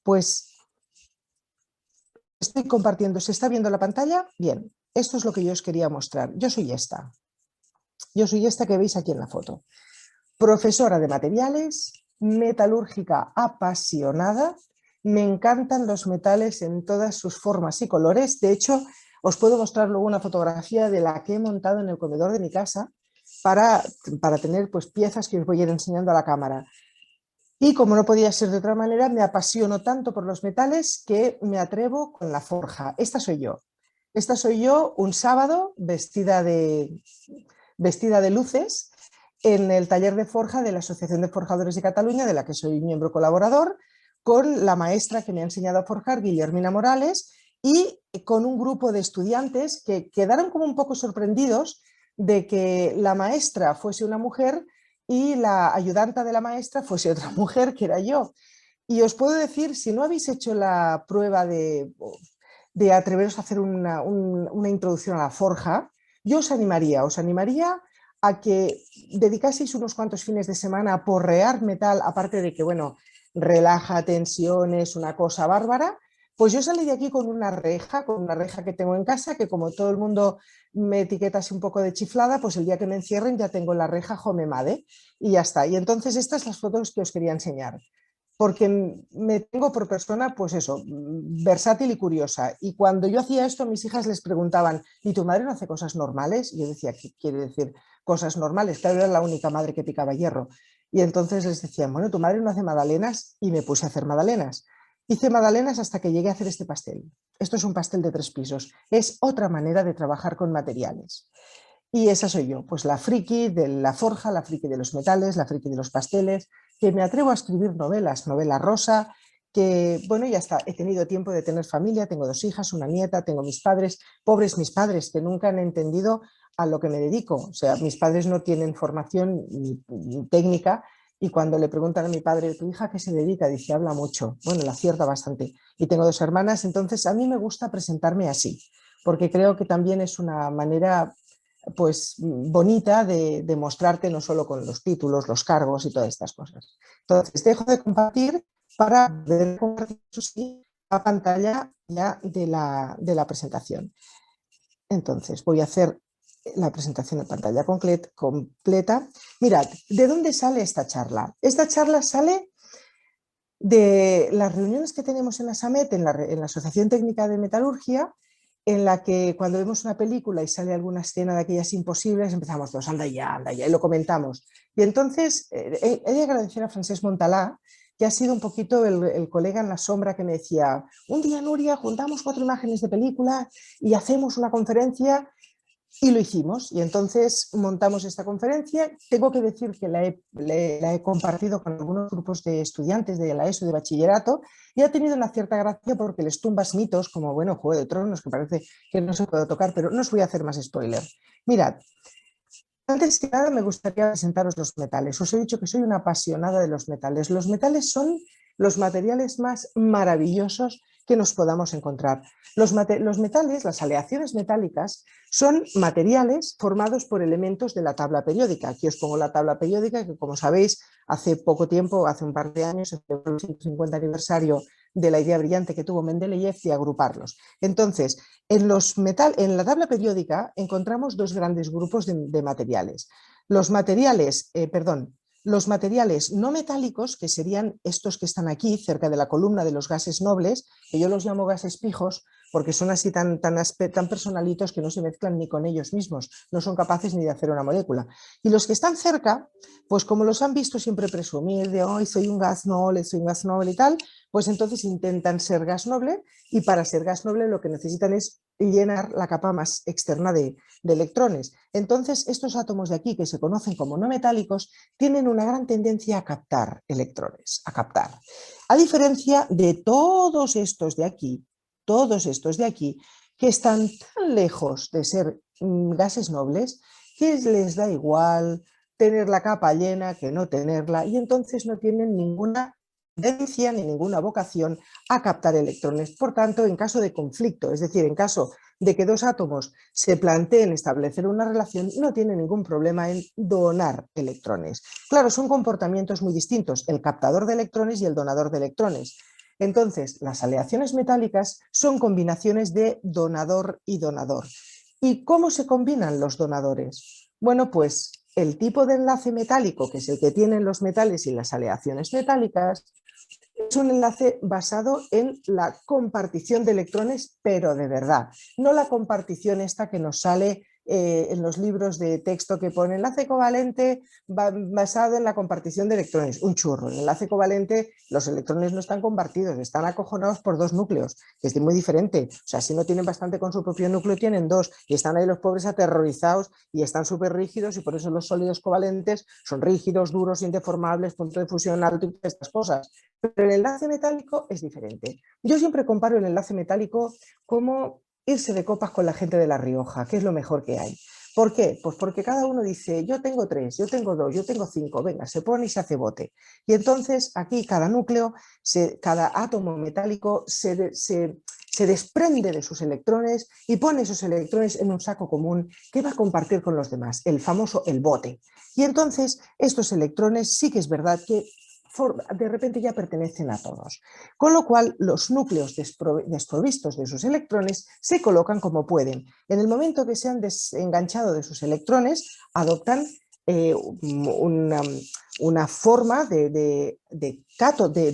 Pues estoy compartiendo, ¿se está viendo la pantalla? Bien, esto es lo que yo os quería mostrar. Yo soy esta que veis aquí en la foto. Profesora de materiales, metalúrgica apasionada, me encantan los metales en todas sus formas y colores. De hecho, os puedo mostrar luego una fotografía de la que he montado en el comedor de mi casa para tener pues, piezas que os voy a ir enseñando a la cámara. Y como no podía ser de otra manera, me apasiono tanto por los metales que me atrevo con la forja. Esta soy yo. Esta soy yo un sábado vestida de luces en el taller de forja de la Asociación de Forjadores de Cataluña, de la que soy miembro colaborador, con la maestra que me ha enseñado a forjar, Guillermina Morales, y con un grupo de estudiantes que quedaron como un poco sorprendidos de que la maestra fuese una mujer y la ayudanta de la maestra fuese otra mujer, que era yo. Y os puedo decir, si no habéis hecho la prueba de atreveros a hacer una introducción a la forja, yo os animaría a que dedicaseis unos cuantos fines de semana a porrear metal, aparte de que, bueno, relaja tensiones, una cosa bárbara. Pues yo salí de aquí con una reja que tengo en casa, que como todo el mundo me etiqueta así un poco de chiflada, pues el día que me encierren ya tengo la reja Homemade y ya está. Y entonces estas son las fotos que os quería enseñar, porque me tengo por persona, pues eso, versátil y curiosa. Y cuando yo hacía esto, mis hijas les preguntaban, ¿y tu madre no hace cosas normales? Y yo decía, ¿qué quiere decir cosas normales? Claro, era la única madre que picaba hierro. Y entonces les decían, bueno, tu madre no hace magdalenas, y me puse a hacer magdalenas. Hice magdalenas hasta que llegué a hacer este pastel. Esto es un pastel de 3 pisos. Es otra manera de trabajar con materiales. Y esa soy yo, pues la friki de la forja, la friki de los metales, la friki de los pasteles, que me atrevo a escribir novelas, novela rosa, que, bueno, ya está, he tenido tiempo de tener familia, tengo 2 hijas, una nieta, tengo mis padres, pobres mis padres, que nunca han entendido a lo que me dedico. O sea, mis padres no tienen formación ni técnica, y cuando le preguntan a mi padre, ¿tu hija a qué se dedica? Dice, habla mucho. Bueno, la acierta bastante. Y tengo 2 hermanas, entonces a mí me gusta presentarme así, porque creo que también es una manera pues bonita de mostrarte, no solo con los títulos, los cargos y todas estas cosas. Entonces, dejo de compartir para ver la pantalla ya de la presentación. Entonces, voy a hacer la presentación en pantalla completa. Mirad, ¿de dónde sale esta charla? Esta charla sale de las reuniones que tenemos en la SAMET, en la Asociación Técnica de Metalurgia, en la que cuando vemos una película y sale alguna escena de aquellas imposibles, empezamos todos, anda ya, y lo comentamos. Y entonces he de agradecer a Francesc Montalà, que ha sido un poquito el colega en la sombra que me decía, un día, Nuria, juntamos 4 imágenes de película y hacemos una conferencia. Y lo hicimos, y entonces montamos esta conferencia. Tengo que decir que la he compartido con algunos grupos de estudiantes de la ESO de bachillerato, y ha tenido una cierta gracia porque les tumbas mitos como, bueno, Juego de Tronos, que parece que no se puede tocar, pero no os voy a hacer más spoiler. Mirad, antes que nada me gustaría presentaros los metales. Os he dicho que soy una apasionada de los metales. Los metales son los materiales más maravillosos que nos podamos encontrar. Los metales, las aleaciones metálicas, son materiales formados por elementos de la tabla periódica. Aquí os pongo la tabla periódica, que como sabéis, hace poco tiempo, hace un par de años, se celebró el 150 aniversario de la idea brillante que tuvo Mendeleev de agruparlos. Entonces, en la tabla periódica encontramos 2 grandes grupos de materiales. Los materiales no metálicos, que serían estos que están aquí, cerca de la columna de los gases nobles, que yo los llamo gases pijos, porque son así tan personalitos que no se mezclan ni con ellos mismos, no son capaces ni de hacer una molécula. Y los que están cerca, pues como los han visto siempre presumir de hoy soy un gas noble y tal, pues entonces intentan ser gas noble, y para ser gas noble lo que necesitan es llenar la capa más externa de electrones. Entonces, estos átomos de aquí, que se conocen como no metálicos, tienen una gran tendencia a captar electrones, a diferencia de todos estos de aquí, que están tan lejos de ser gases nobles que les da igual tener la capa llena que no tenerla, y entonces no tienen ninguna tendencia ni ninguna vocación a captar electrones. Por tanto, en caso de conflicto, es decir, en caso de que dos átomos se planteen establecer una relación, no tiene ningún problema en donar electrones. Claro, son comportamientos muy distintos, el captador de electrones y el donador de electrones. Entonces, las aleaciones metálicas son combinaciones de donador y donador. ¿Y cómo se combinan los donadores? Bueno, pues el tipo de enlace metálico, que es el que tienen los metales y las aleaciones metálicas, es un enlace basado en la compartición de electrones, pero de verdad, no la compartición esta que nos sale en los libros de texto que pone enlace covalente basado en la compartición de electrones. Un churro. En el enlace covalente los electrones no están compartidos, están acojonados por dos núcleos, que es muy diferente. O sea, si no tienen bastante con su propio núcleo, tienen dos, y están ahí los pobres aterrorizados y están súper rígidos, y por eso los sólidos covalentes son rígidos, duros, indeformables, punto de fusión alto y estas cosas. Pero el enlace metálico es diferente. Yo siempre comparo el enlace metálico como irse de copas con la gente de La Rioja, que es lo mejor que hay. ¿Por qué? Pues porque cada uno dice, yo tengo 3, yo tengo 2, yo tengo 5, venga, se pone y se hace bote. Y entonces aquí cada núcleo, cada átomo metálico se desprende de sus electrones y pone esos electrones en un saco común que va a compartir con los demás, el famoso el bote. Y entonces estos electrones sí que es verdad que de repente ya pertenecen a todos. Con lo cual, los núcleos desprovistos de sus electrones se colocan como pueden. En el momento que se han desenganchado de sus electrones, adoptan una forma de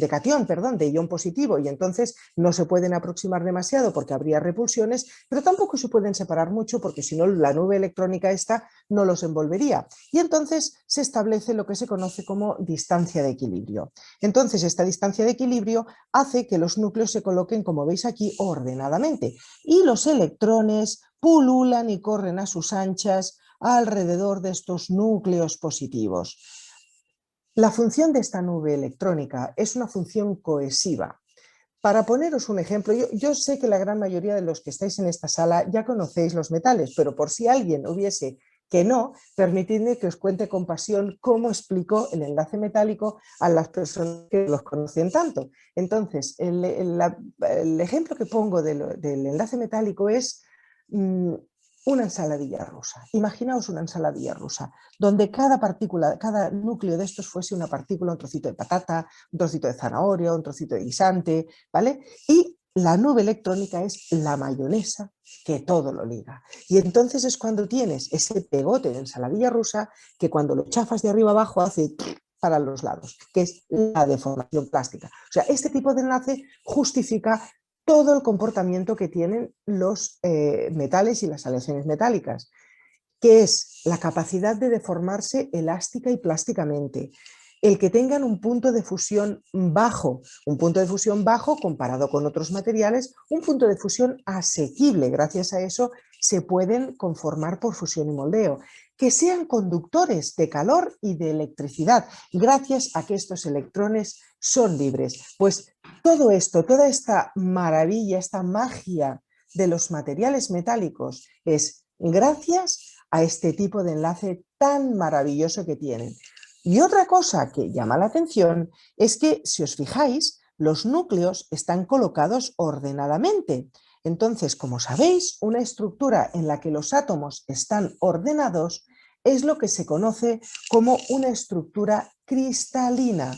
catión, perdón, de ion positivo, y entonces no se pueden aproximar demasiado porque habría repulsiones, pero tampoco se pueden separar mucho porque si no la nube electrónica esta no los envolvería. Y entonces se establece lo que se conoce como distancia de equilibrio. Entonces esta distancia de equilibrio hace que los núcleos se coloquen, como veis aquí, ordenadamente, y los electrones pululan y corren a sus anchas alrededor de estos núcleos positivos. La función de esta nube electrónica es una función cohesiva. Para poneros un ejemplo, yo sé que la gran mayoría de los que estáis en esta sala ya conocéis los metales, pero por si alguien hubiese que no, permitidme que os cuente con pasión cómo explico el enlace metálico a las personas que los conocen tanto. Entonces, el ejemplo que pongo del enlace metálico es una ensaladilla rusa. Imaginaos una ensaladilla rusa, donde cada partícula, cada núcleo de estos fuese una partícula, un trocito de patata, un trocito de zanahoria, un trocito de guisante, ¿vale? Y la nube electrónica es la mayonesa que todo lo liga. Y entonces es cuando tienes ese pegote de ensaladilla rusa que cuando lo chafas de arriba abajo hace para los lados, que es la deformación plástica. O sea, este tipo de enlace justifica todo el comportamiento que tienen los metales y las aleaciones metálicas, que es la capacidad de deformarse elástica y plásticamente, el que tengan un punto de fusión bajo comparado con otros materiales, un punto de fusión asequible, gracias a eso se pueden conformar por fusión y moldeo, que sean conductores de calor y de electricidad, gracias a que estos electrones son libres. Pues todo esto, toda esta maravilla, esta magia de los materiales metálicos es gracias a este tipo de enlace tan maravilloso que tienen. Y otra cosa que llama la atención es que, si os fijáis, los núcleos están colocados ordenadamente. Entonces, como sabéis, una estructura en la que los átomos están ordenados es lo que se conoce como una estructura cristalina.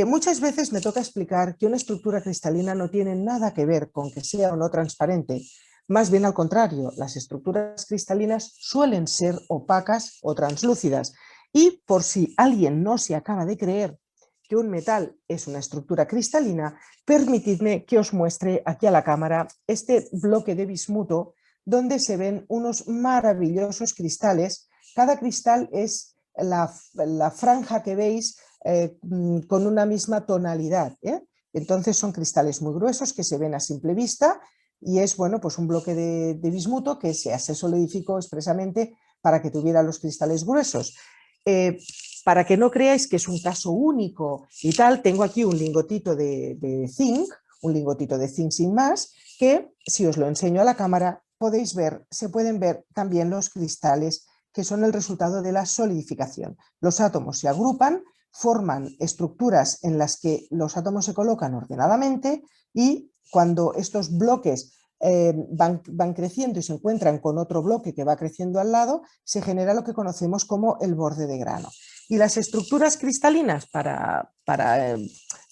Muchas veces me toca explicar que una estructura cristalina no tiene nada que ver con que sea o no transparente. Más bien al contrario, las estructuras cristalinas suelen ser opacas o translúcidas. Y por si alguien no se acaba de creer que un metal es una estructura cristalina, permitidme que os muestre aquí a la cámara este bloque de bismuto donde se ven unos maravillosos cristales. Cada cristal es la franja que veis con una misma tonalidad. Entonces son cristales muy gruesos que se ven a simple vista y es bueno, pues un bloque de bismuto que se solidificó expresamente para que tuviera los cristales gruesos. Para que no creáis que es un caso único y tal, tengo aquí un lingotito de zinc, un lingotito de zinc sin más, que si os lo enseño a la cámara podéis ver, se pueden ver también los cristales que son el resultado de la solidificación. Los átomos se agrupan forman estructuras en las que los átomos se colocan ordenadamente y cuando estos bloques van creciendo y se encuentran con otro bloque que va creciendo al lado, se genera lo que conocemos como el borde de grano. Y las estructuras cristalinas, para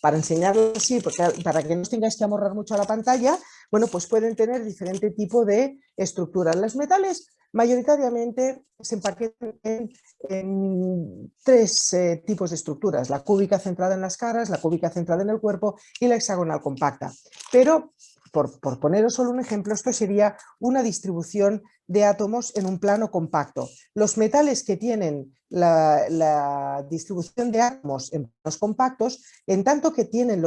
enseñarles así, para que no os tengáis que amorrar mucho a la pantalla, bueno, pues pueden tener diferente tipo de estructuras. Los metales mayoritariamente se empaquetan en tres tipos de estructuras: la cúbica centrada en las caras, la cúbica centrada en el cuerpo y la hexagonal compacta. Pero por poneros solo un ejemplo, esto sería una distribución de átomos en un plano compacto. Los metales que tienen la distribución de átomos en planos compactos, en tanto que tienen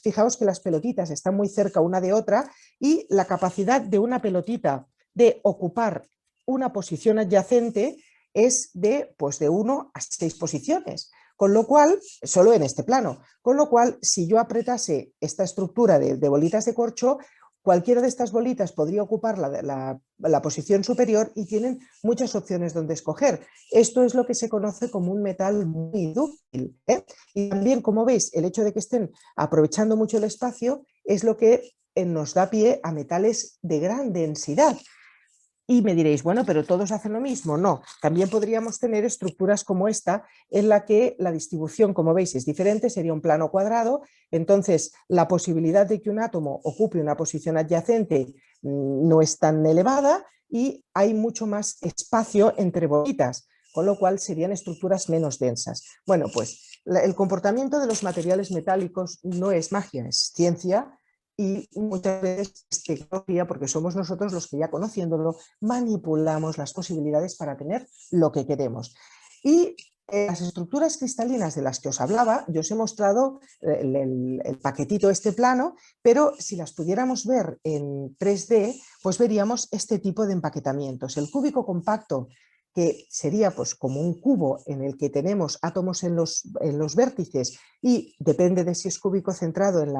fijaos que las pelotitas están muy cerca una de otra y la capacidad de una pelotita de ocupar una posición adyacente es pues de 1 a 6 posiciones. Con lo cual, solo en este plano, con lo cual, si yo apretase esta estructura de bolitas de corcho, cualquiera de estas bolitas podría ocupar la posición superior y tienen muchas opciones donde escoger. Esto es lo que se conoce como un metal muy dúctil, ¿eh? Y también, como veis, el hecho de que estén aprovechando mucho el espacio es lo que nos da pie a metales de gran densidad. Y me diréis, bueno, pero todos hacen lo mismo. No, también podríamos tener estructuras como esta, en la que la distribución, como veis, es diferente, sería un plano cuadrado. Entonces, la posibilidad de que un átomo ocupe una posición adyacente no es tan elevada y hay mucho más espacio entre bolitas, con lo cual serían estructuras menos densas. Bueno, pues el comportamiento de los materiales metálicos no es magia, es ciencia. Y muchas veces es tecnología, porque somos nosotros los que, ya conociéndolo, manipulamos las posibilidades para tener lo que queremos. Y las estructuras cristalinas de las que os hablaba, yo os he mostrado el paquetito este plano, pero si las pudiéramos ver en 3D, pues veríamos este tipo de empaquetamientos. El cúbico compacto, que sería pues como un cubo en el que tenemos átomos en los vértices y depende de si es cúbico centrado en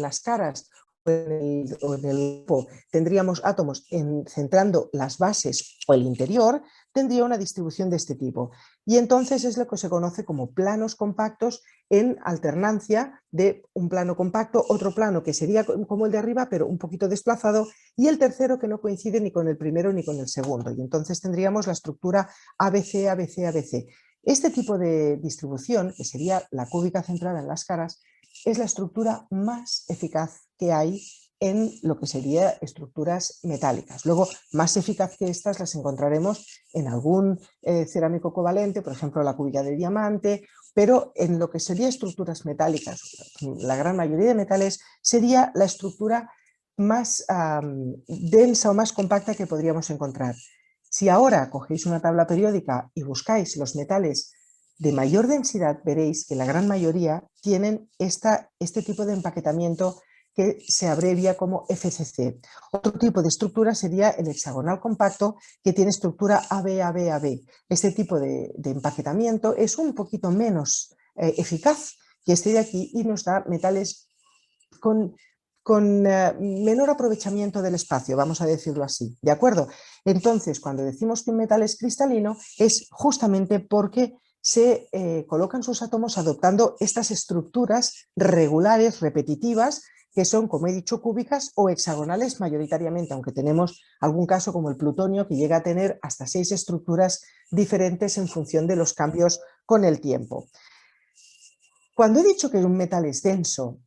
las caras o en el cubo, tendríamos átomos centrando las bases o el interior, tendría una distribución de este tipo. Y entonces es lo que se conoce como planos compactos, en alternancia de un plano compacto, otro plano que sería como el de arriba, pero un poquito desplazado, y el tercero que no coincide ni con el primero ni con el segundo. Y entonces tendríamos la estructura ABC, ABC, ABC. Este tipo de distribución, que sería la cúbica centrada en las caras, es la estructura más eficaz que hay en lo que sería estructuras metálicas. Luego, más eficaz que estas las encontraremos en algún cerámico covalente, por ejemplo, la cúbica de diamante, pero en lo que sería estructuras metálicas, la gran mayoría de metales, sería la estructura más densa o más compacta que podríamos encontrar. Si ahora cogéis una tabla periódica y buscáis los metales de mayor densidad, veréis que la gran mayoría tienen este tipo de empaquetamiento que se abrevia como FCC. Otro tipo de estructura sería el hexagonal compacto, que tiene estructura AB. Este tipo de empaquetamiento es un poquito menos eficaz que este de aquí y nos da metales con menor aprovechamiento del espacio, vamos a decirlo así, ¿de acuerdo? Entonces, cuando decimos que un metal es cristalino, es justamente porque se colocan sus átomos adoptando estas estructuras regulares, repetitivas, que son, como he dicho, cúbicas o hexagonales mayoritariamente, aunque tenemos algún caso como el plutonio, que llega a tener hasta 6 estructuras diferentes en función de los cambios con el tiempo. Cuando he dicho que un metal es denso,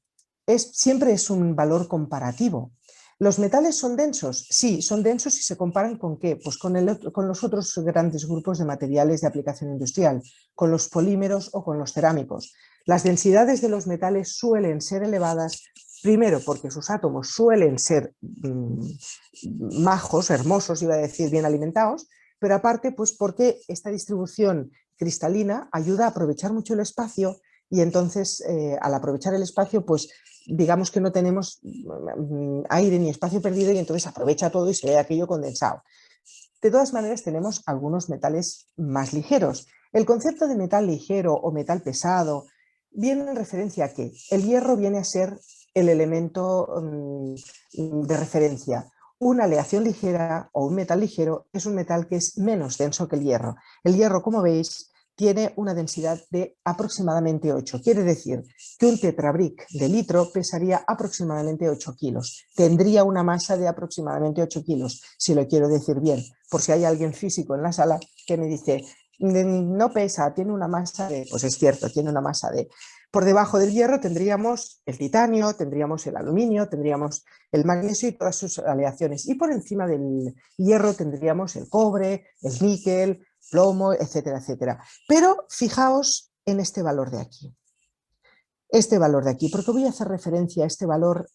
siempre es un valor comparativo. ¿Los metales son densos? Sí, son densos si se comparan con ¿qué? Pues con los otros grandes grupos de materiales de aplicación industrial, con los polímeros o con los cerámicos. Las densidades de los metales suelen ser elevadas, primero porque sus átomos suelen ser majos, hermosos, iba a decir, bien alimentados, pero aparte pues porque esta distribución cristalina ayuda a aprovechar mucho el espacio y entonces al aprovechar el espacio pues digamos que no tenemos aire ni espacio perdido y entonces aprovecha todo y se ve aquello condensado. De todas maneras, tenemos algunos metales más ligeros. El concepto de metal ligero o metal pesado viene en referencia a que el hierro viene a ser el elemento de referencia. Una aleación ligera o un metal ligero es un metal que es menos denso que el hierro. El hierro, como veis, tiene una densidad de aproximadamente 8. Quiere decir que un tetrabric de litro pesaría aproximadamente 8 kilos. Tendría una masa de aproximadamente 8 kilos, si lo quiero decir bien, por si hay alguien físico en la sala que me dice, no pesa, tiene una masa de... Pues es cierto, tiene una masa de... Por debajo del hierro tendríamos el titanio, tendríamos el aluminio, tendríamos el magnesio y todas sus aleaciones. Y por encima del hierro tendríamos el cobre, el níquel, plomo, etcétera, etcétera. Pero fijaos en este valor de aquí. Este valor de aquí, porque voy a hacer referencia a este valor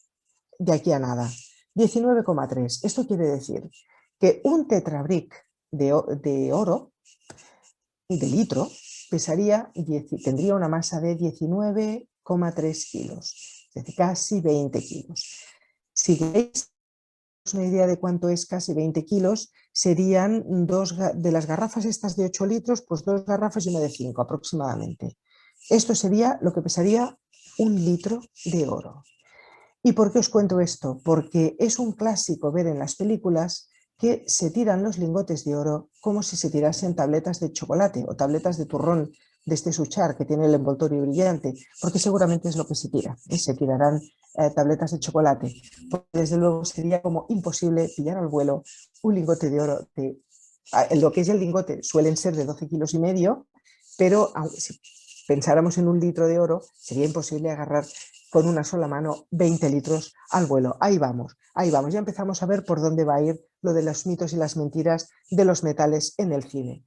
de aquí a nada. 19,3. Esto quiere decir que un tetrabric de oro, de litro, tendría una masa de 19,3 kilos, es decir, casi 20 kilos. Si queréis una idea de cuánto es casi 20 kilos, serían de las garrafas estas de 8 litros, pues 2 garrafas y una de 5 aproximadamente. Esto sería lo que pesaría un litro de oro. ¿Y por qué os cuento esto? Porque es un clásico ver en las películas que se tiran los lingotes de oro como si se tirasen tabletas de chocolate o tabletas de turrón de este Suchar que tiene el envoltorio brillante, porque seguramente es lo que se tira, se tirarán tabletas de chocolate, porque desde luego sería como imposible pillar al vuelo un lingote de oro. Lo que es el lingote suelen ser de 12 kilos y medio, pero si pensáramos en un litro de oro, sería imposible agarrar con una sola mano 20 litros al vuelo. Ahí vamos, ya empezamos a ver por dónde va a ir lo de los mitos y las mentiras de los metales en el cine.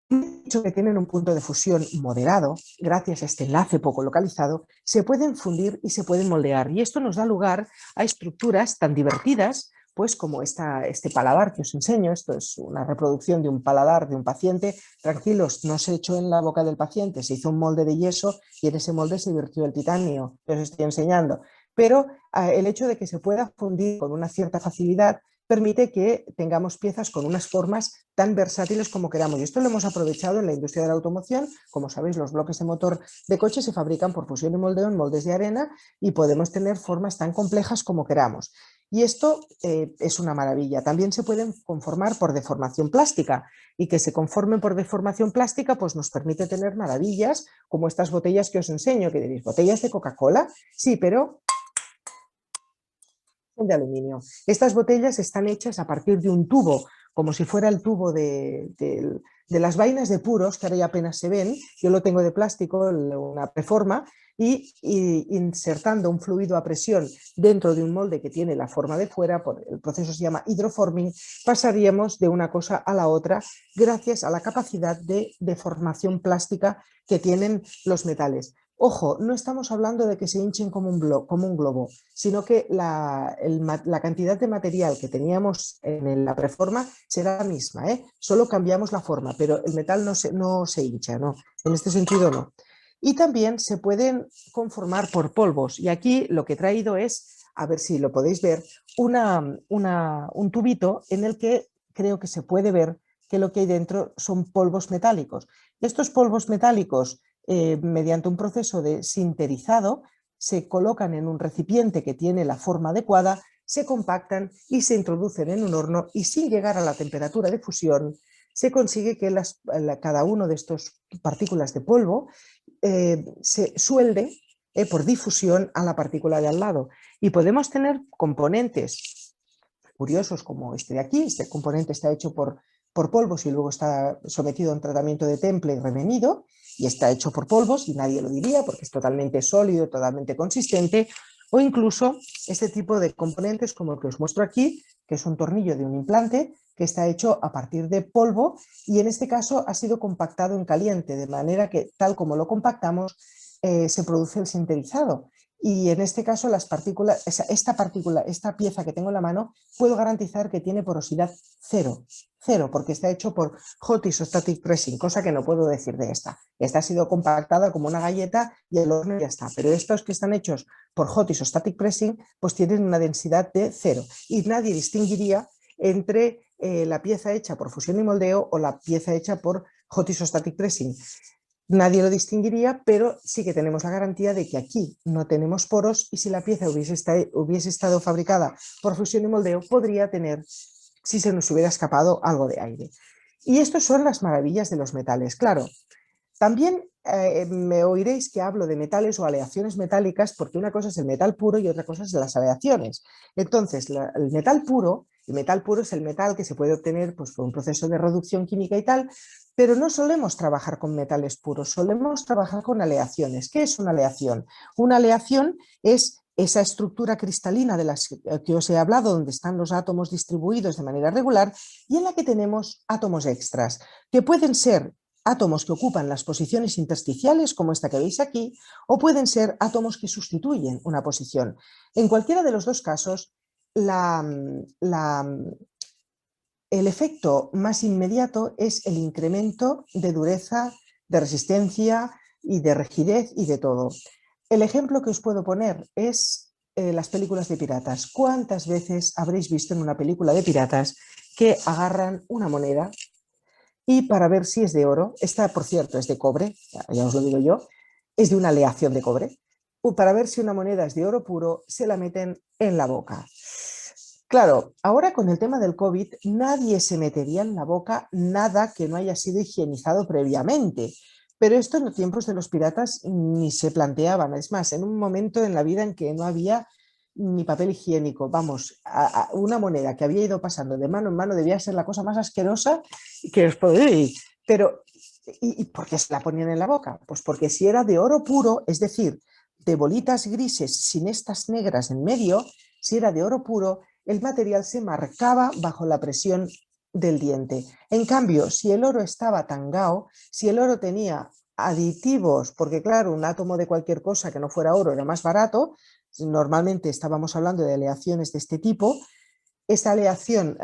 Que tienen un punto de fusión moderado, gracias a este enlace poco localizado, se pueden fundir y se pueden moldear. Y esto nos da lugar a estructuras tan divertidas, pues como este paladar que os enseño. Esto es una reproducción de un paladar de un paciente. Tranquilos, no se echó en la boca del paciente, se hizo un molde de yeso y en ese molde se vertió el titanio que os estoy enseñando. Pero el hecho de que se pueda fundir con una cierta facilidad permite que tengamos piezas con unas formas tan versátiles como queramos. Y esto lo hemos aprovechado en la industria de la automoción. Como sabéis, los bloques de motor de coche se fabrican por fusión y moldeo en moldes de arena y podemos tener formas tan complejas como queramos. Y esto es una maravilla. También se pueden conformar por deformación plástica, y que se conformen por deformación plástica pues nos permite tener maravillas como estas botellas que os enseño, que diréis, ¿botellas de Coca-Cola? Sí, pero de aluminio. Estas botellas están hechas a partir de un tubo, como si fuera el tubo de las vainas de puros, que ahora ya apenas se ven. Yo lo tengo de plástico, una preforma, y insertando un fluido a presión dentro de un molde que tiene la forma de fuera, el proceso se llama hidroforming, pasaríamos de una cosa a la otra gracias a la capacidad de deformación plástica que tienen los metales. Ojo, no estamos hablando de que se hinchen como un globo, sino que la cantidad de material que teníamos en la preforma será la misma, solo cambiamos la forma, pero el metal no se hincha, ¿no? En este sentido no. Y también se pueden conformar por polvos, y aquí lo que he traído es, a ver si lo podéis ver, un tubito en el que creo que se puede ver que lo que hay dentro son polvos metálicos. Estos polvos metálicos, mediante un proceso de sinterizado, se colocan en un recipiente que tiene la forma adecuada, se compactan y se introducen en un horno, y sin llegar a la temperatura de fusión se consigue que cada uno de estos partículas de polvo se suelde por difusión a la partícula de al lado, y podemos tener componentes curiosos como este de aquí. Este componente está hecho por polvos y luego está sometido a un tratamiento de temple y revenido, y está hecho por polvos y nadie lo diría porque es totalmente sólido, totalmente consistente. O incluso este tipo de componentes como el que os muestro aquí, que es un tornillo de un implante que está hecho a partir de polvo, y en este caso ha sido compactado en caliente, de manera que tal como lo compactamos se produce el sinterizado. Y en este caso esta pieza que tengo en la mano, puedo garantizar que tiene porosidad cero, porque está hecho por hot isostatic pressing, cosa que no puedo decir de esta. Esta ha sido compactada como una galleta y el horno ya está, pero estos que están hechos por hot isostatic pressing pues tienen una densidad de 0, y nadie distinguiría entre la pieza hecha por fusión y moldeo o la pieza hecha por hot isostatic pressing. Nadie lo distinguiría, pero sí que tenemos la garantía de que aquí no tenemos poros, y si la pieza hubiese estado fabricada por fusión y moldeo, podría tener, si se nos hubiera escapado, algo de aire. Y estas son las maravillas de los metales. Claro, también me oiréis que hablo de metales o aleaciones metálicas porque una cosa es el metal puro y otra cosa es las aleaciones. Entonces, el metal puro es el metal que se puede obtener pues, por un proceso de reducción química y tal, pero no solemos trabajar con metales puros, solemos trabajar con aleaciones. ¿Qué es una aleación? Una aleación es esa estructura cristalina de las que os he hablado, donde están los átomos distribuidos de manera regular y en la que tenemos átomos extras, que pueden ser átomos que ocupan las posiciones intersticiales, como esta que veis aquí, o pueden ser átomos que sustituyen una posición. En cualquiera de los dos casos, el efecto más inmediato es el incremento de dureza, de resistencia y de rigidez y de todo. El ejemplo que os puedo poner es las películas de piratas. ¿Cuántas veces habréis visto en una película de piratas que agarran una moneda y para ver si es de oro, esta por cierto es de cobre, ya os lo digo yo, es de una aleación de cobre, para ver si una moneda es de oro puro, se la meten en la boca. Claro, ahora con el tema del COVID, nadie se metería en la boca nada que no haya sido higienizado previamente. Pero esto en los tiempos de los piratas ni se planteaban. Es más, en un momento en la vida en que no había ni papel higiénico, vamos, una moneda que había ido pasando de mano en mano debía ser la cosa más asquerosa que os podéis. Pero, ¿y por qué se la ponían en la boca? Pues porque si era de oro puro, es decir, de bolitas grises sin estas negras en medio, si era de oro puro, el material se marcaba bajo la presión del diente. En cambio, si el oro estaba tangado, si el oro tenía aditivos, porque claro, un átomo de cualquier cosa que no fuera oro era más barato, normalmente estábamos hablando de aleaciones de este tipo, esta aleación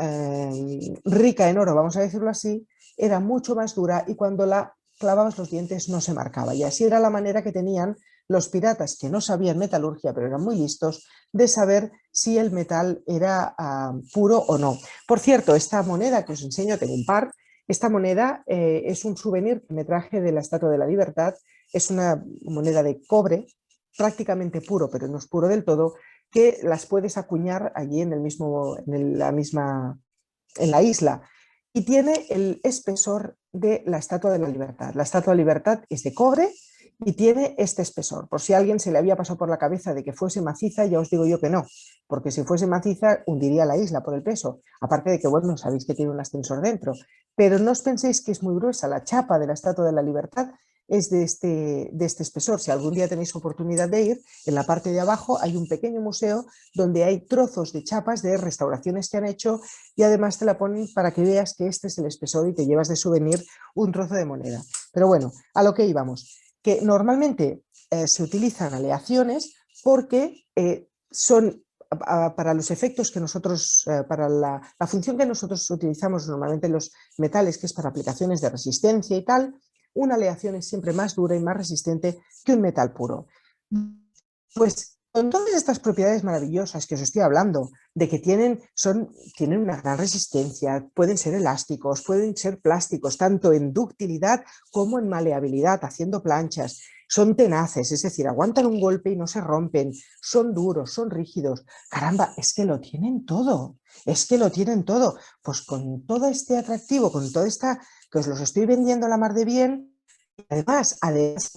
rica en oro, vamos a decirlo así, era mucho más dura y cuando la clavabas los dientes no se marcaba. Y así era la manera que tenían los piratas, que no sabían metalurgia, pero eran muy listos, de saber si el metal era puro o no. Por cierto, esta moneda que os enseño, tengo un par, esta moneda es un souvenir que me traje de la Estatua de la Libertad, es una moneda de cobre, prácticamente puro, pero no es puro del todo, que las puedes acuñar allí en el mismo, la misma, en la isla. Y tiene el espesor de la Estatua de la Libertad. La Estatua de la Libertad es de cobre y tiene este espesor. Por si a alguien se le había pasado por la cabeza de que fuese maciza, ya os digo yo que no, porque si fuese maciza hundiría la isla por el peso. Aparte de que, bueno, sabéis que tiene un ascensor dentro. Pero no os penséis que es muy gruesa. La chapa de la Estatua de la Libertad es de este espesor. Si algún día tenéis oportunidad de ir, en la parte de abajo hay un pequeño museo donde hay trozos de chapas de restauraciones que han hecho y además te la ponen para que veas que este es el espesor y te llevas de souvenir un trozo de moneda. Pero bueno, a lo que íbamos, que normalmente se utilizan aleaciones porque son para los efectos que nosotros, para la función que nosotros utilizamos normalmente en los metales, que es para aplicaciones de resistencia y tal, una aleación es siempre más dura y más resistente que un metal puro. Pues con todas estas propiedades maravillosas que os estoy hablando, de que tienen una gran resistencia, pueden ser elásticos, pueden ser plásticos, tanto en ductilidad como en maleabilidad, haciendo planchas, son tenaces, es decir, aguantan un golpe y no se rompen, son duros, son rígidos. Caramba, es que lo tienen todo, es que lo tienen todo. Pues con todo este atractivo, con toda esta, que os los estoy vendiendo a la mar de bien, además,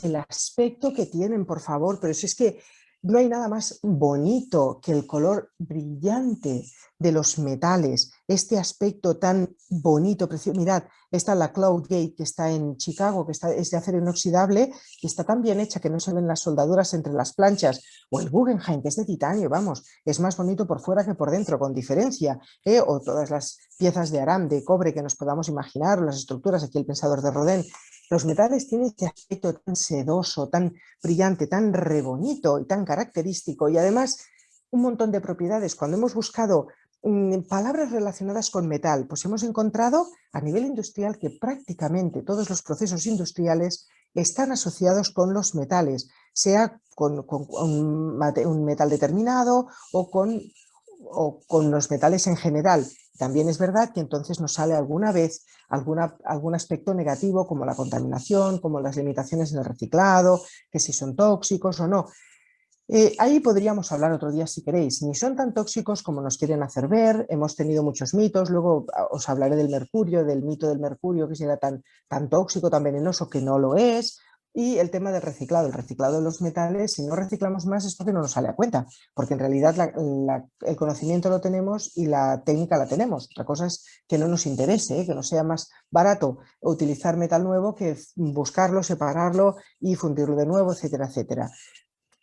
el aspecto que tienen, por favor, pero si es que no hay nada más bonito que el color brillante de los metales, este aspecto tan bonito, precioso. Mirad, está la Cloud Gate que está en Chicago, que es de acero inoxidable y está tan bien hecha que no se ven las soldaduras entre las planchas, o el Guggenheim, que es de titanio, vamos, es más bonito por fuera que por dentro, con diferencia, o todas las piezas de aram, de cobre que nos podamos imaginar, o las estructuras, aquí el pensador de Rodin. Los metales tienen este aspecto tan sedoso, tan brillante, tan re bonito y tan característico y además un montón de propiedades. Cuando hemos buscado palabras relacionadas con metal, pues hemos encontrado a nivel industrial que prácticamente todos los procesos industriales están asociados con los metales, sea con un metal determinado o con los metales en general. También es verdad que entonces nos sale alguna vez algún aspecto negativo como la contaminación, como las limitaciones en el reciclado, que si son tóxicos o no. Ahí podríamos hablar otro día si queréis. Ni son tan tóxicos como nos quieren hacer ver, hemos tenido muchos mitos, luego os hablaré del mercurio, del mito del mercurio, que si era tan tóxico, tan venenoso, que no lo es, y el tema del reciclado, el reciclado de los metales. Si no reciclamos más es porque no nos sale a cuenta, porque en realidad el conocimiento lo tenemos y la técnica la tenemos. Otra cosa es que no nos interese, que no sea más barato utilizar metal nuevo que buscarlo, separarlo y fundirlo de nuevo, etcétera, etcétera.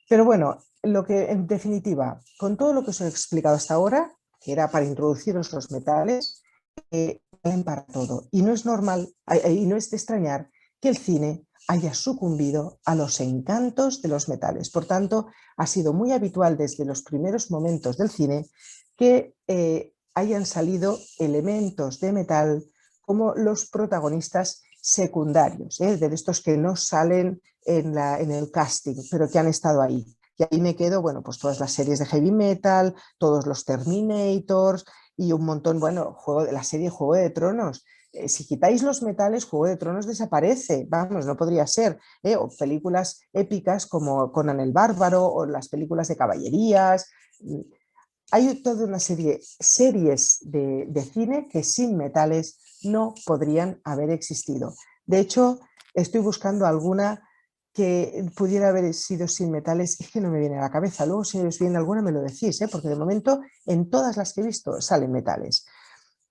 Pero bueno, lo que en definitiva, con todo lo que os he explicado hasta ahora, que era para introduciros los metales, valen para todo. Y no es normal, y no es de extrañar que el cine haya sucumbido a los encantos de los metales. Por tanto, ha sido muy habitual desde los primeros momentos del cine que hayan salido elementos de metal como los protagonistas secundarios, de estos que no salen en el casting, pero que han estado ahí. Y ahí me quedo, bueno, pues todas las series de heavy metal, todos los Terminators y un montón, bueno, la serie Juego de Tronos. Si quitáis los metales, Juego de Tronos desaparece, vamos, no podría ser. O películas épicas como Conan el Bárbaro o las películas de caballerías. Hay toda una series de cine que sin metales no podrían haber existido. De hecho, estoy buscando alguna que pudiera haber sido sin metales y que no me viene a la cabeza. Luego, si os viene alguna, me lo decís, porque de momento en todas las que he visto salen metales.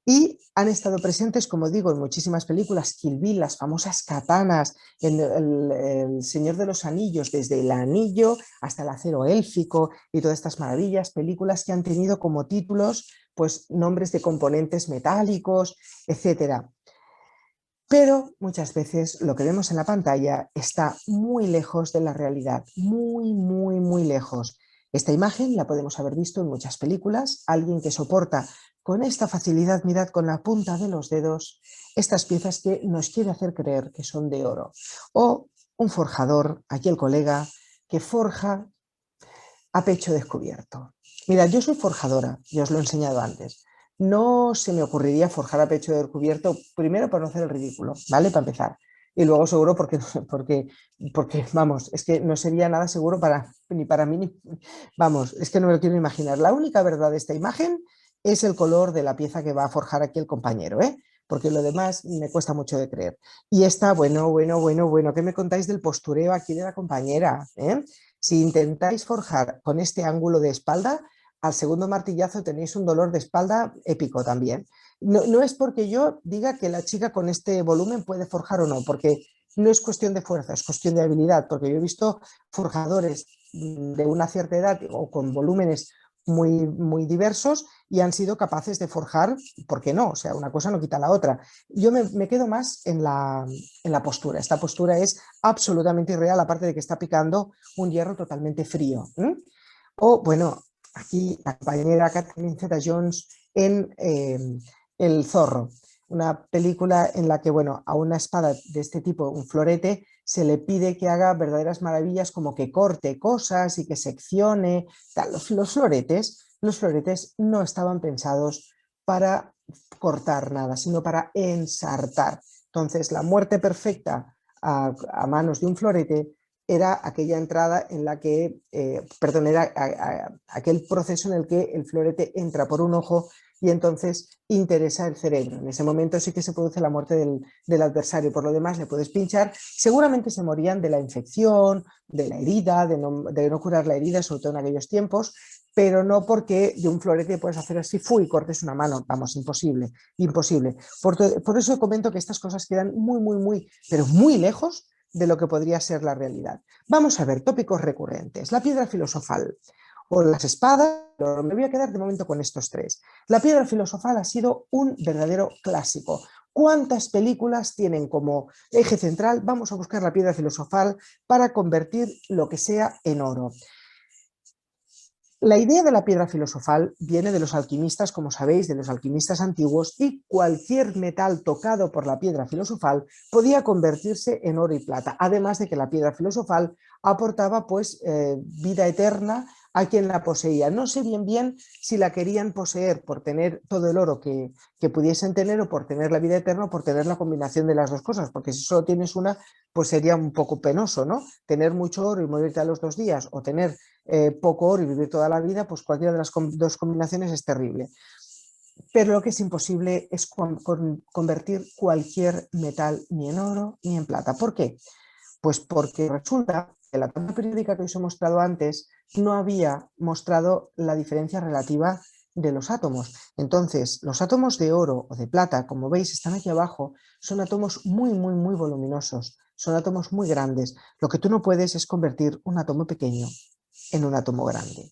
Y han estado presentes, como digo, en muchísimas películas, Kill Bill, las famosas katanas, en el Señor de los Anillos, desde el anillo hasta el acero élfico y todas estas maravillas, películas que han tenido como títulos pues nombres de componentes metálicos, etcétera. Pero muchas veces lo que vemos en la pantalla está muy lejos de la realidad, muy, muy, muy lejos. Esta imagen la podemos haber visto en muchas películas. Alguien que soporta con esta facilidad, mirad, con la punta de los dedos, estas piezas que nos quiere hacer creer que son de oro. O un forjador, aquí el colega, que forja a pecho descubierto. Mirad, yo soy forjadora, ya os lo he enseñado antes. No se me ocurriría forjar a pecho descubierto, primero para no hacer el ridículo, ¿vale? Para empezar. Y luego seguro porque, vamos, es que no sería nada seguro ni para mí, vamos, es que no me lo quiero imaginar. La única verdad de esta imagen es el color de la pieza que va a forjar aquí el compañero, ¿eh? Porque lo demás me cuesta mucho de creer. Y esta, bueno, ¿qué me contáis del postureo aquí de la compañera? Si intentáis forjar con este ángulo de espalda, al segundo martillazo tenéis un dolor de espalda épico también. No es porque yo diga que la chica con este volumen puede forjar o no, porque no es cuestión de fuerza, es cuestión de habilidad, porque yo he visto forjadores de una cierta edad o con volúmenes muy, muy diversos y han sido capaces de forjar, ¿por qué no? O sea, una cosa no quita la otra. Yo me quedo más en la postura. Esta postura es absolutamente irreal, aparte de que está picando un hierro totalmente frío. O, bueno, aquí la compañera Catherine Zeta-Jones en El Zorro, una película en la que, bueno, a una espada de este tipo, un florete, se le pide que haga verdaderas maravillas como que corte cosas y que seccione. Tal. Los floretes no estaban pensados para cortar nada, sino para ensartar. Entonces, la muerte perfecta a manos de un florete era aquella entrada en la que, perdón, era aquel proceso en el que el florete entra por un ojo y entonces interesa el cerebro. En ese momento sí que se produce la muerte del adversario. Por lo demás, le puedes pinchar. Seguramente se morían de la infección, de la herida, de no curar la herida, sobre todo en aquellos tiempos, pero no porque de un florete puedes hacer así, y cortes una mano. Vamos, imposible, imposible. Por eso comento que estas cosas quedan muy, muy, muy, pero muy lejos de lo que podría ser la realidad. Vamos a ver tópicos recurrentes. La piedra filosofal o las espadas. Me voy a quedar de momento con estos tres. La piedra filosofal ha sido un verdadero clásico. ¿Cuántas películas tienen como eje central? Vamos a buscar la piedra filosofal para convertir lo que sea en oro. La idea de la piedra filosofal viene de los alquimistas, como sabéis, de los alquimistas antiguos, y cualquier metal tocado por la piedra filosofal podía convertirse en oro y plata, además de que la piedra filosofal aportaba pues vida eterna a quien la poseía. No sé bien si la querían poseer por tener todo el oro que pudiesen tener o por tener la vida eterna o por tener la combinación de las dos cosas, porque si solo tienes una, pues sería un poco penoso, ¿no? Tener mucho oro y morirte a los 2 días o tener poco oro y vivir toda la vida, pues cualquiera de las dos combinaciones es terrible. Pero lo que es imposible es convertir cualquier metal ni en oro ni en plata. ¿Por qué? Pues porque resulta que la tabla periódica que os he mostrado antes no había mostrado la diferencia relativa de los átomos. Entonces, los átomos de oro o de plata, como veis, están aquí abajo, son átomos muy, muy, muy voluminosos, son átomos muy grandes. Lo que tú no puedes es convertir un átomo pequeño en un átomo grande.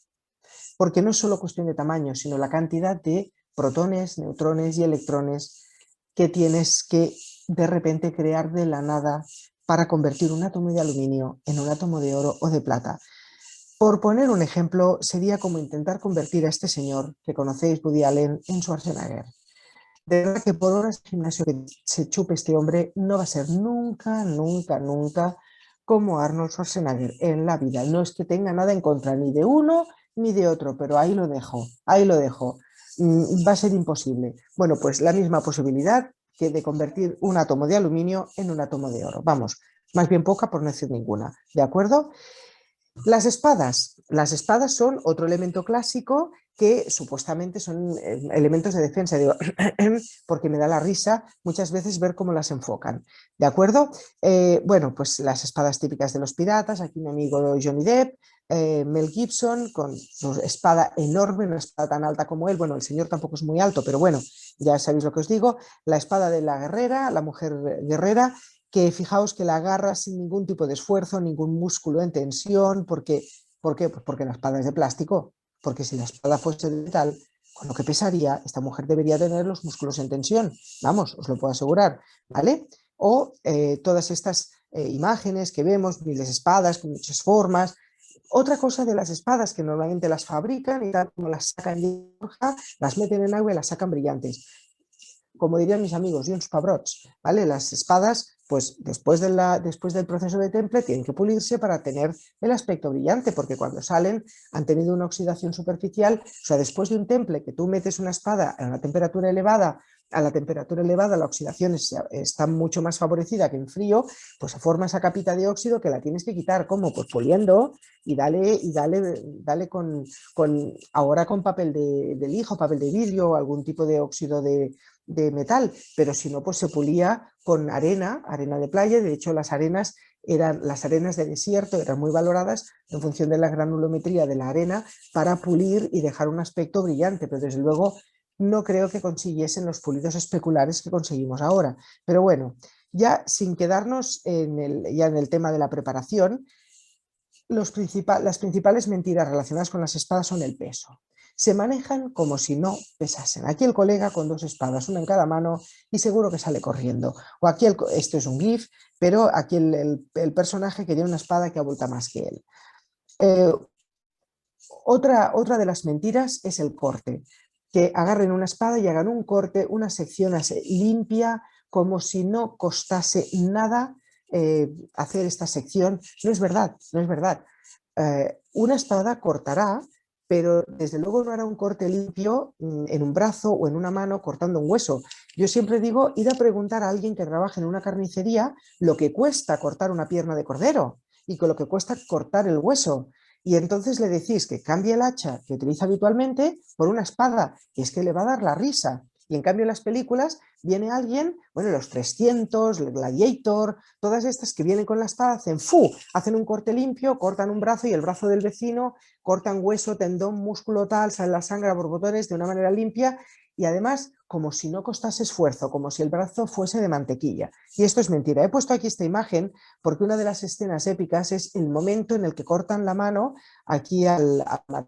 Porque no es solo cuestión de tamaño, sino la cantidad de protones, neutrones y electrones que tienes que de repente crear de la nada para convertir un átomo de aluminio en un átomo de oro o de plata. Por poner un ejemplo, sería como intentar convertir a este señor que conocéis, Woody Allen, en Schwarzenegger. De verdad que por horas de gimnasio que se chupe este hombre no va a ser nunca, nunca, nunca como Arnold Schwarzenegger en la vida. No es que tenga nada en contra ni de uno ni de otro, pero ahí lo dejo, ahí lo dejo. Va a ser imposible. Bueno, pues la misma posibilidad que de convertir un átomo de aluminio en un átomo de oro. Vamos, más bien poca por no decir ninguna. ¿De acuerdo? Las espadas son otro elemento clásico que supuestamente son elementos de defensa, digo, porque me da la risa muchas veces ver cómo las enfocan, ¿de acuerdo? Bueno, pues las espadas típicas de los piratas, aquí mi amigo Johnny Depp, Mel Gibson con su espada enorme, una espada tan alta como él, bueno, el señor tampoco es muy alto, pero bueno, ya sabéis lo que os digo, la espada de la guerrera, la mujer guerrera, que fijaos que la agarra sin ningún tipo de esfuerzo, ningún músculo en tensión, ¿por qué? Pues porque la espada es de plástico, porque si la espada fuese de metal, con lo que pesaría, esta mujer debería tener los músculos en tensión, vamos, os lo puedo asegurar, ¿vale? O todas estas imágenes que vemos, miles de espadas con muchas formas. Otra cosa de las espadas que normalmente las fabrican y tal como las sacan de forja, las meten en agua y las sacan brillantes, como dirían mis amigos, y uns pebrots, ¿vale? Las espadas, pues después del proceso de temple, tienen que pulirse para tener el aspecto brillante, porque cuando salen han tenido una oxidación superficial, o sea, después de un temple que tú metes una espada a una temperatura elevada, a la temperatura elevada la oxidación está mucho más favorecida que en frío, pues se forma esa capita de óxido que la tienes que quitar. ¿Cómo? Pues poliendo dale ahora con papel de lijo, papel de vidrio o algún tipo de óxido de metal, pero si no, pues se pulía con arena de playa. De hecho, las arenas de desierto, eran muy valoradas en función de la granulometría de la arena para pulir y dejar un aspecto brillante, pero desde luego no creo que consiguiesen los pulidos especulares que conseguimos ahora. Pero bueno, ya sin quedarnos ya en el tema de la preparación, las principales mentiras relacionadas con las espadas son el peso. Se manejan como si no pesasen. Aquí el colega con dos espadas, una en cada mano, y seguro que sale corriendo. O aquí, esto es un GIF, pero aquí el personaje que tiene una espada que abulta más que él. Otra de las mentiras es el corte. Que agarren una espada y hagan un corte, una sección limpia, como si no costase nada hacer esta sección. No es verdad, no es verdad. Una espada cortará, pero desde luego no hará un corte limpio en un brazo o en una mano cortando un hueso. Yo siempre digo, ir a preguntar a alguien que trabaje en una carnicería lo que cuesta cortar una pierna de cordero y con lo que cuesta cortar el hueso. Y entonces le decís que cambie el hacha que utiliza habitualmente por una espada, que es que le va a dar la risa. Y en cambio en las películas viene alguien, bueno, los 300, el Gladiator, todas estas que vienen con la espada, hacen un corte limpio, cortan un brazo y el brazo del vecino, cortan hueso, tendón, músculo tal, sale la sangre a borbotones de una manera limpia y además como si no costase esfuerzo, como si el brazo fuese de mantequilla. Y esto es mentira. He puesto aquí esta imagen porque una de las escenas épicas es el momento en el que cortan la mano aquí a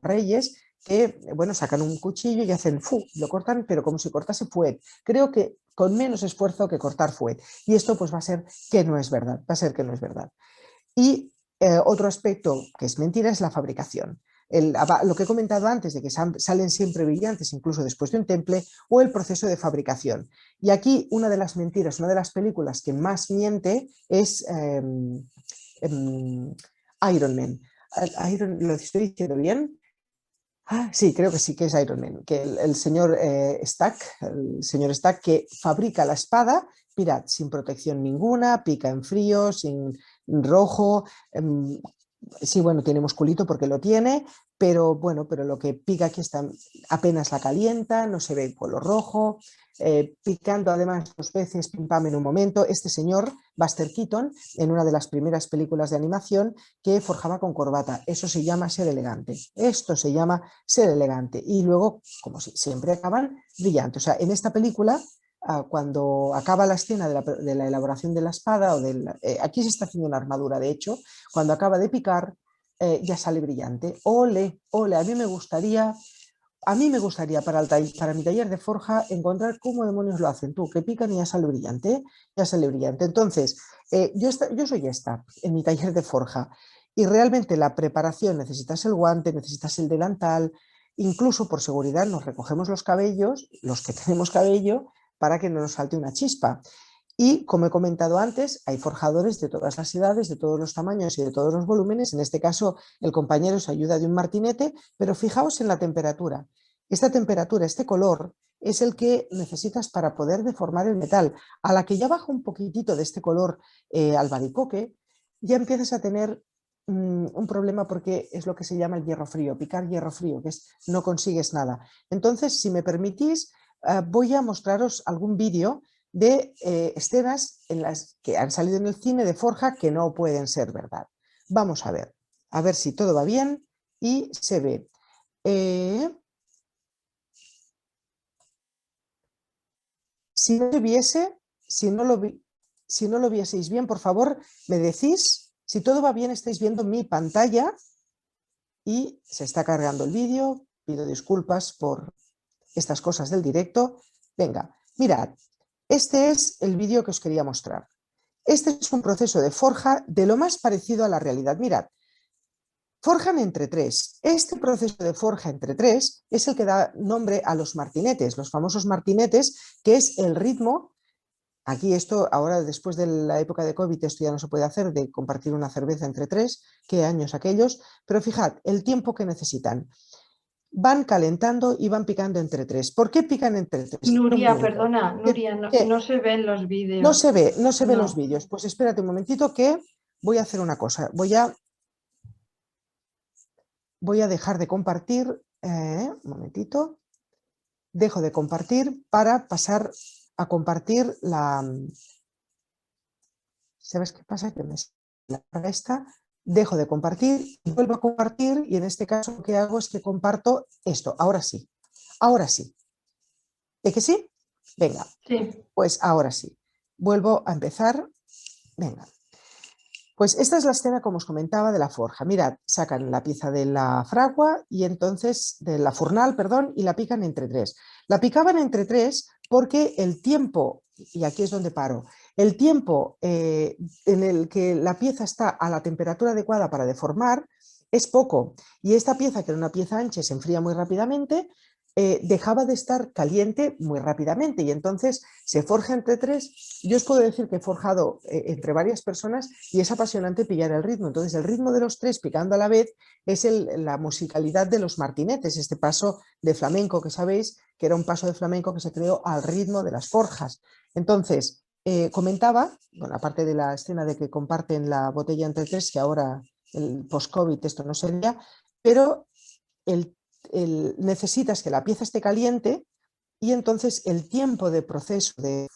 Reyes, que, bueno, sacan un cuchillo y hacen lo cortan, pero como si cortase fuet. Creo que con menos esfuerzo que cortar fuet. Y esto pues va a ser que no es verdad, va a ser que no es verdad. Y otro aspecto que es mentira es la fabricación. Lo que he comentado antes de que salen siempre brillantes incluso después de un temple, o el proceso de fabricación. Y aquí una de las mentiras, una de las películas que más miente es Iron Man. ¿Lo estoy diciendo bien? Sí, creo que sí que es Iron Man, que el señor Stack que fabrica la espada, mirad, sin protección ninguna, pica en frío, sin rojo, Sí, bueno, tiene musculito porque lo tiene, pero bueno, pero lo que pica aquí está, apenas la calienta, no se ve el color rojo, picando además 2 veces, pim pam en un momento. Este señor, Buster Keaton, en una de las primeras películas de animación, que forjaba con corbata. Eso se llama ser elegante. Esto se llama ser elegante. Y luego, como siempre, acaban brillantes. O sea, en esta película cuando acaba la escena de la elaboración de la espada, aquí se está haciendo una armadura, de hecho, cuando acaba de picar, ya sale brillante. Ole, ole, a mí me gustaría para mi taller de forja encontrar cómo demonios lo hacen tú, que pican y ya sale brillante, ya sale brillante. Entonces, yo soy esta en mi taller de forja y realmente la preparación, necesitas el guante, necesitas el delantal, incluso por seguridad nos recogemos los cabellos, los que tenemos cabello, para que no nos salte una chispa. Y como he comentado antes, hay forjadores de todas las edades, de todos los tamaños y de todos los volúmenes. En este caso, el compañero se ayuda de un martinete, pero fijaos en la temperatura. Esta temperatura, este color, es el que necesitas para poder deformar el metal. A la que ya baja un poquitito de este color albaricoque, ya empiezas a tener un problema porque es lo que se llama el hierro frío, picar hierro frío, que es no consigues nada. Entonces, si me permitís, voy a mostraros algún vídeo de escenas en las que han salido en el cine de forja que no pueden ser verdad. Vamos a ver si todo va bien y se ve. Si no se viese, si no lo vieseis bien, por favor, me decís. Si todo va bien, estáis viendo mi pantalla y se está cargando el vídeo. Pido disculpas por estas cosas del directo. Venga, mirad, este es el vídeo que os quería mostrar. Este es un proceso de forja de lo más parecido a la realidad. Mirad, forjan entre tres. Este proceso de forja entre tres es el que da nombre a los martinetes, los famosos martinetes, que es el ritmo. Aquí esto, ahora después de la época de COVID, esto ya no se puede hacer, de compartir una cerveza entre tres, qué años aquellos, pero fijad, el tiempo que necesitan. Van calentando y van picando entre tres. ¿Por qué pican entre tres? Un Nuria, minuto. perdona, Nuria, no, ¿Qué? no se ven los No vídeos. se ve, no se ven los No. vídeos. Pues espérate un momentito que voy a hacer una cosa. Voy a dejar de compartir. Un momentito. Dejo de compartir para pasar a compartir la... ¿Sabes qué pasa? Que me la esta. Dejo de compartir, vuelvo a compartir y en este caso lo que hago es que comparto esto. Ahora sí. Ahora sí. ¿Es que sí? Venga. Sí. Pues ahora sí. Vuelvo a empezar. Venga. Pues esta es la escena, como os comentaba, de la forja. Mirad, sacan la pieza de la fragua y entonces, de la furnal, perdón, y la pican entre tres. La picaban entre tres porque el tiempo, y aquí es donde paro, el tiempo en el que la pieza está a la temperatura adecuada para deformar es poco. Y esta pieza, que era una pieza ancha, se enfría muy rápidamente, dejaba de estar caliente muy rápidamente y entonces se forja entre tres. Yo os puedo decir que he forjado entre varias personas y es apasionante pillar el ritmo. Entonces el ritmo de los tres picando a la vez es la musicalidad de los martinetes, este paso de flamenco que sabéis que era un paso de flamenco que se creó al ritmo de las forjas. Entonces, comentaba, bueno, aparte de la escena de que comparten la botella entre tres, que ahora el post-COVID esto no sería, pero el necesitas que la pieza esté caliente y entonces el tiempo de proceso de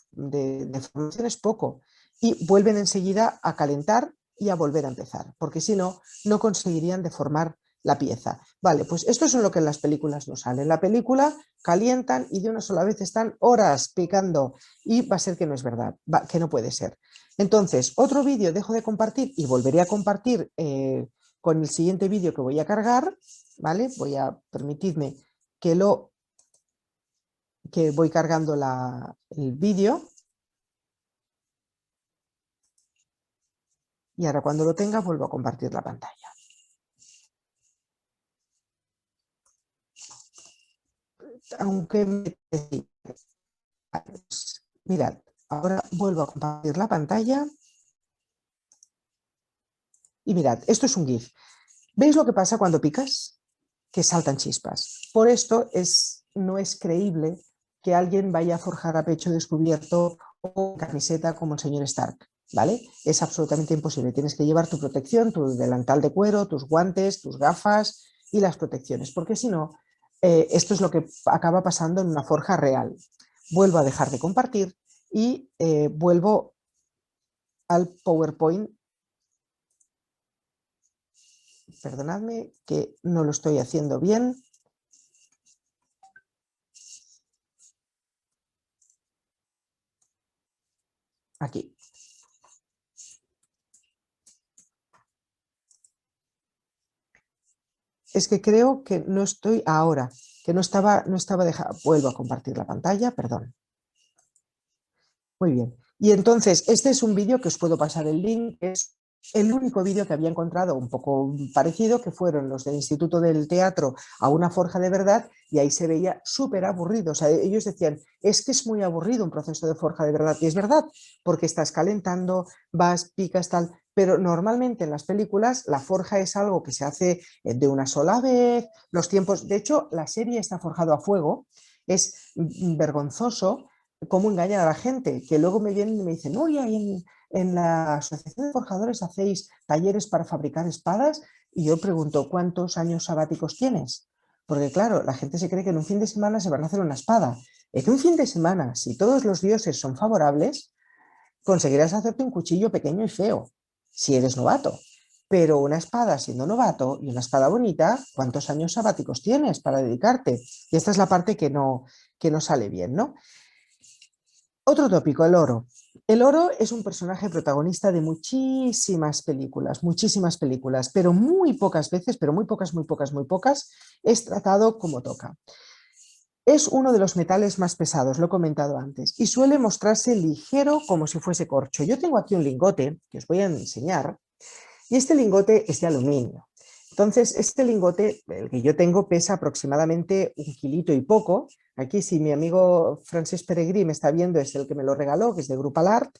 formación es poco y vuelven enseguida a calentar y a volver a empezar, porque si no, no conseguirían deformar la pieza. Vale, pues esto es lo que en las películas no sale. En la película calientan y de una sola vez están horas picando y va a ser que no es verdad, que no puede ser. Entonces, otro vídeo dejo de compartir y volveré a compartir con el siguiente vídeo que voy a cargar, ¿vale? Voy a permitirme que voy cargando el vídeo y ahora cuando lo tenga vuelvo a compartir la pantalla. Aunque mirad, ahora vuelvo a compartir la pantalla y mirad, esto es un GIF. ¿Veis lo que pasa cuando picas? Que saltan chispas. Por esto no es creíble que alguien vaya a forjar a pecho descubierto o camiseta como el señor Stark. ¿vale? Es absolutamente imposible. Tienes que llevar tu protección, tu delantal de cuero, tus guantes, tus gafas y las protecciones, porque si no, esto es lo que acaba pasando en una forja real. Vuelvo a dejar de compartir y vuelvo al PowerPoint. Perdonadme que no lo estoy haciendo bien. Aquí. Es que creo que no estoy ahora, que no estaba dejando. Vuelvo a compartir la pantalla, perdón. Muy bien. Y entonces, este es un vídeo que os puedo pasar el link, es el único vídeo que había encontrado un poco parecido, que fueron los del Instituto del Teatro a una forja de verdad, y ahí se veía súper aburrido. O sea, ellos decían, es que es muy aburrido un proceso de forja de verdad, y es verdad, porque estás calentando, vas, picas, tal, pero normalmente en las películas la forja es algo que se hace de una sola vez, los tiempos, de hecho, la serie está forjado a fuego, es vergonzoso cómo engañan a la gente, que luego me vienen y me dicen, uy, en la Asociación de Forjadores hacéis talleres para fabricar espadas, y yo pregunto, ¿cuántos años sabáticos tienes? Porque claro, la gente se cree que en un fin de semana se van a hacer una espada. En un fin de semana, si todos los dioses son favorables, conseguirás hacerte un cuchillo pequeño y feo, si eres novato. Pero una espada siendo novato y una espada bonita, ¿cuántos años sabáticos tienes para dedicarte? Y esta es la parte que no sale bien, ¿no? Otro tópico, el oro. El oro es un personaje protagonista de muchísimas películas, pero muy pocas veces, pero muy pocas, es tratado como toca. Es uno de los metales más pesados, lo he comentado antes, y suele mostrarse ligero como si fuese corcho. Yo tengo aquí un lingote que os voy a enseñar, y este lingote es de aluminio. Entonces, este lingote, el que yo tengo, pesa aproximadamente 1 kilito y poco. Aquí, si mi amigo Francesc Peregrí me está viendo, es el que me lo regaló, que es de Grupal Art.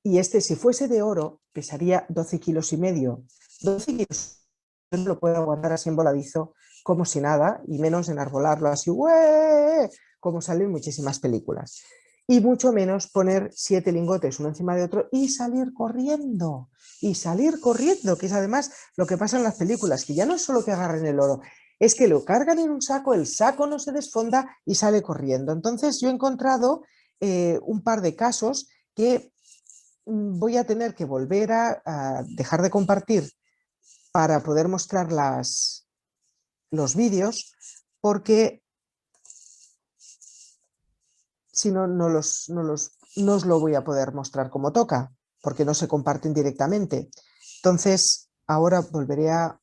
Y este, si fuese de oro, pesaría 12 kilos y medio. 12 kilos no lo puedo aguantar así en voladizo, como si nada, y menos enarbolarlo así, ¡ué! Como salen muchísimas películas. Y mucho menos poner 7 lingotes uno encima de otro y salir corriendo. Y salir corriendo, que es además lo que pasa en las películas, que ya no es solo que agarren el oro, es que lo cargan en un saco, el saco no se desfonda y sale corriendo. Entonces yo he encontrado un par de casos que voy a tener que volver a dejar de compartir para poder mostrar los vídeos, porque si no, no os lo voy a poder mostrar como toca, porque no se comparten directamente. Entonces, ahora volveré a...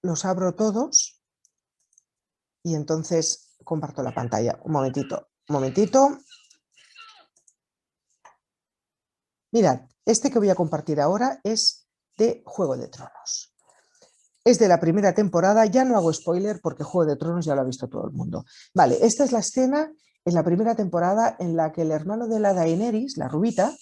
Los abro todos y entonces comparto la pantalla. Un momentito, un momentito. Mirad, este que voy a compartir ahora es de Juego de Tronos. Es de la primera temporada, ya no hago spoiler porque Juego de Tronos ya lo ha visto todo el mundo. Vale, esta es la escena en la primera temporada en la que el hermano de la Daenerys, la rubita,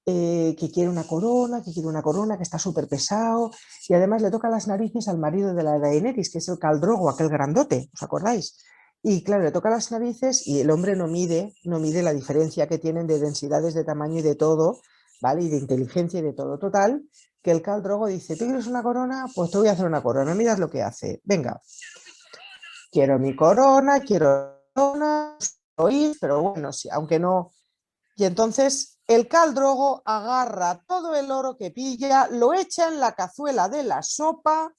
que quiere una corona, que está súper pesado, y además le toca las narices al marido de la Daenerys, que es el Khal Drogo, aquel grandote, ¿os acordáis? Y claro, le toca las narices y el hombre no mide la diferencia que tienen de densidades de tamaño y de todo, ¿vale? Y de inteligencia y de todo. Total, que el Khal Drogo dice, ¿tú quieres una corona? Pues te voy a hacer una corona, mirad lo que hace. Venga, quiero mi corona, quiero corona, oír, pero bueno, sí, aunque no. Y entonces el Khal Drogo agarra todo el oro que pilla, lo echa en la cazuela de la sopa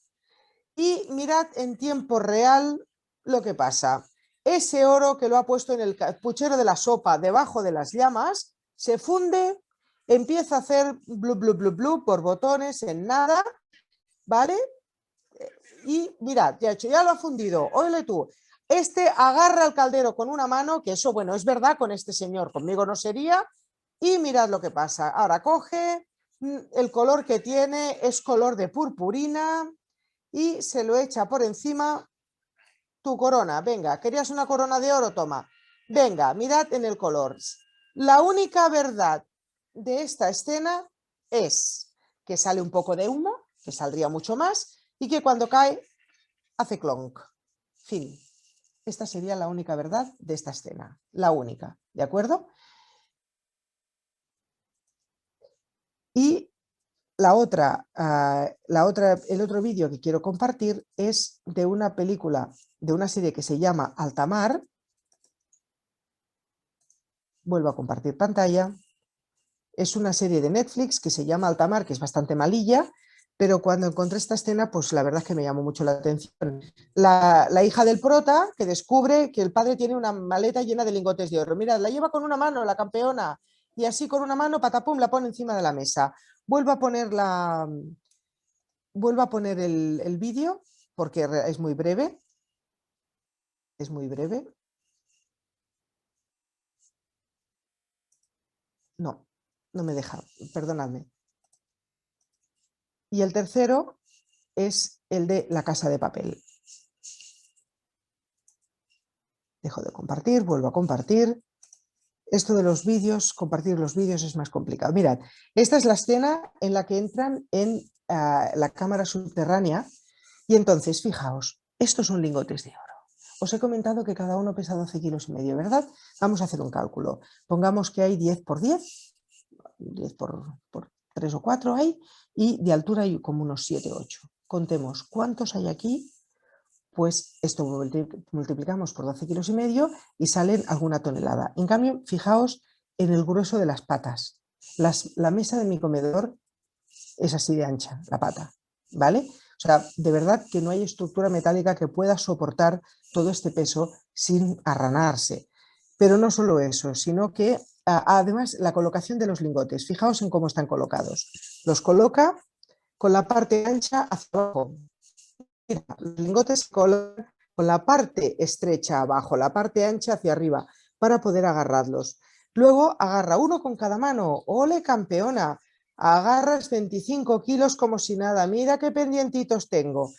y mirad en tiempo real lo que pasa. Ese oro que lo ha puesto en el puchero de la sopa debajo de las llamas se funde, empieza a hacer blu blu blu blu por botones en nada, ¿vale? Y mirad, ya hecho, ya lo ha fundido. Oye tú, este agarra el caldero con una mano, que eso, bueno, es verdad con este señor, conmigo no sería, y mirad lo que pasa. Ahora coge, el color que tiene es color de purpurina y se lo echa por encima. Tu corona, venga, ¿querías una corona de oro? Toma. Venga, mirad en el color. La única verdad de esta escena es que sale un poco de humo, que saldría mucho más, y que cuando cae hace clonk. Fin. esta sería la única verdad de esta escena, la única, ¿de acuerdo? Y el otro vídeo que quiero compartir es de una película, de una serie que se llama Alta Mar. Vuelvo a compartir pantalla. Es una serie de Netflix que se llama Alta Mar, que es bastante malilla, pero cuando encontré esta escena, pues la verdad es que me llamó mucho la atención. La hija del prota, que descubre que el padre tiene una maleta llena de lingotes de oro. Mirad, la lleva con una mano, la campeona, y así con una mano, patapum, la pone encima de la mesa. Vuelvo a poner el vídeo, porque es muy breve. Es muy breve. No, no me deja, perdonadme. Y el tercero es el de La Casa de Papel. Dejo de compartir, vuelvo a compartir. Esto de los vídeos, compartir los vídeos es más complicado. Mirad, esta es la escena en la que entran en la cámara subterránea y entonces, fijaos, estos son lingotes de oro. Os he comentado que cada uno pesa 12,5 kilos, ¿verdad? Vamos a hacer un cálculo. Pongamos que hay 10 por 10, 10 por 3 o 4 hay, y de altura hay como unos 7 o 8. Contemos cuántos hay aquí. Pues esto multiplicamos por 12,5 kilos y salen alguna tonelada. En cambio, fijaos en el grueso de las patas. La mesa de mi comedor es así de ancha, la pata, ¿vale? O sea, de verdad que no hay estructura metálica que pueda soportar todo este peso sin arranarse. Pero no solo eso, sino que además la colocación de los lingotes. Fijaos en cómo están colocados. Los coloca con la parte ancha hacia abajo. Los lingotes se colocan con la parte estrecha abajo, la parte ancha hacia arriba, para poder agarrarlos. Luego agarra uno con cada mano. ¡Ole, campeona! Agarras 25 kilos como si nada. Mira qué pendientitos tengo.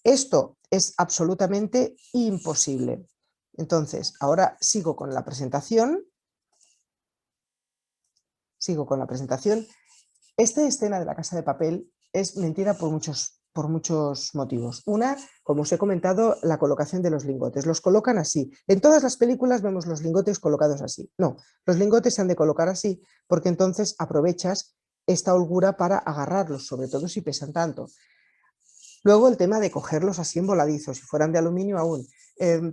Esto es absolutamente imposible. Entonces, ahora sigo con la presentación. Esta escena de La Casa de Papel es mentira por muchos motivos. Una, como os he comentado, la colocación de los lingotes. Los colocan así. En todas las películas vemos los lingotes colocados así. No, los lingotes se han de colocar así porque entonces aprovechas esta holgura para agarrarlos, sobre todo si pesan tanto. Luego el tema de cogerlos así en voladizo, si fueran de aluminio aún.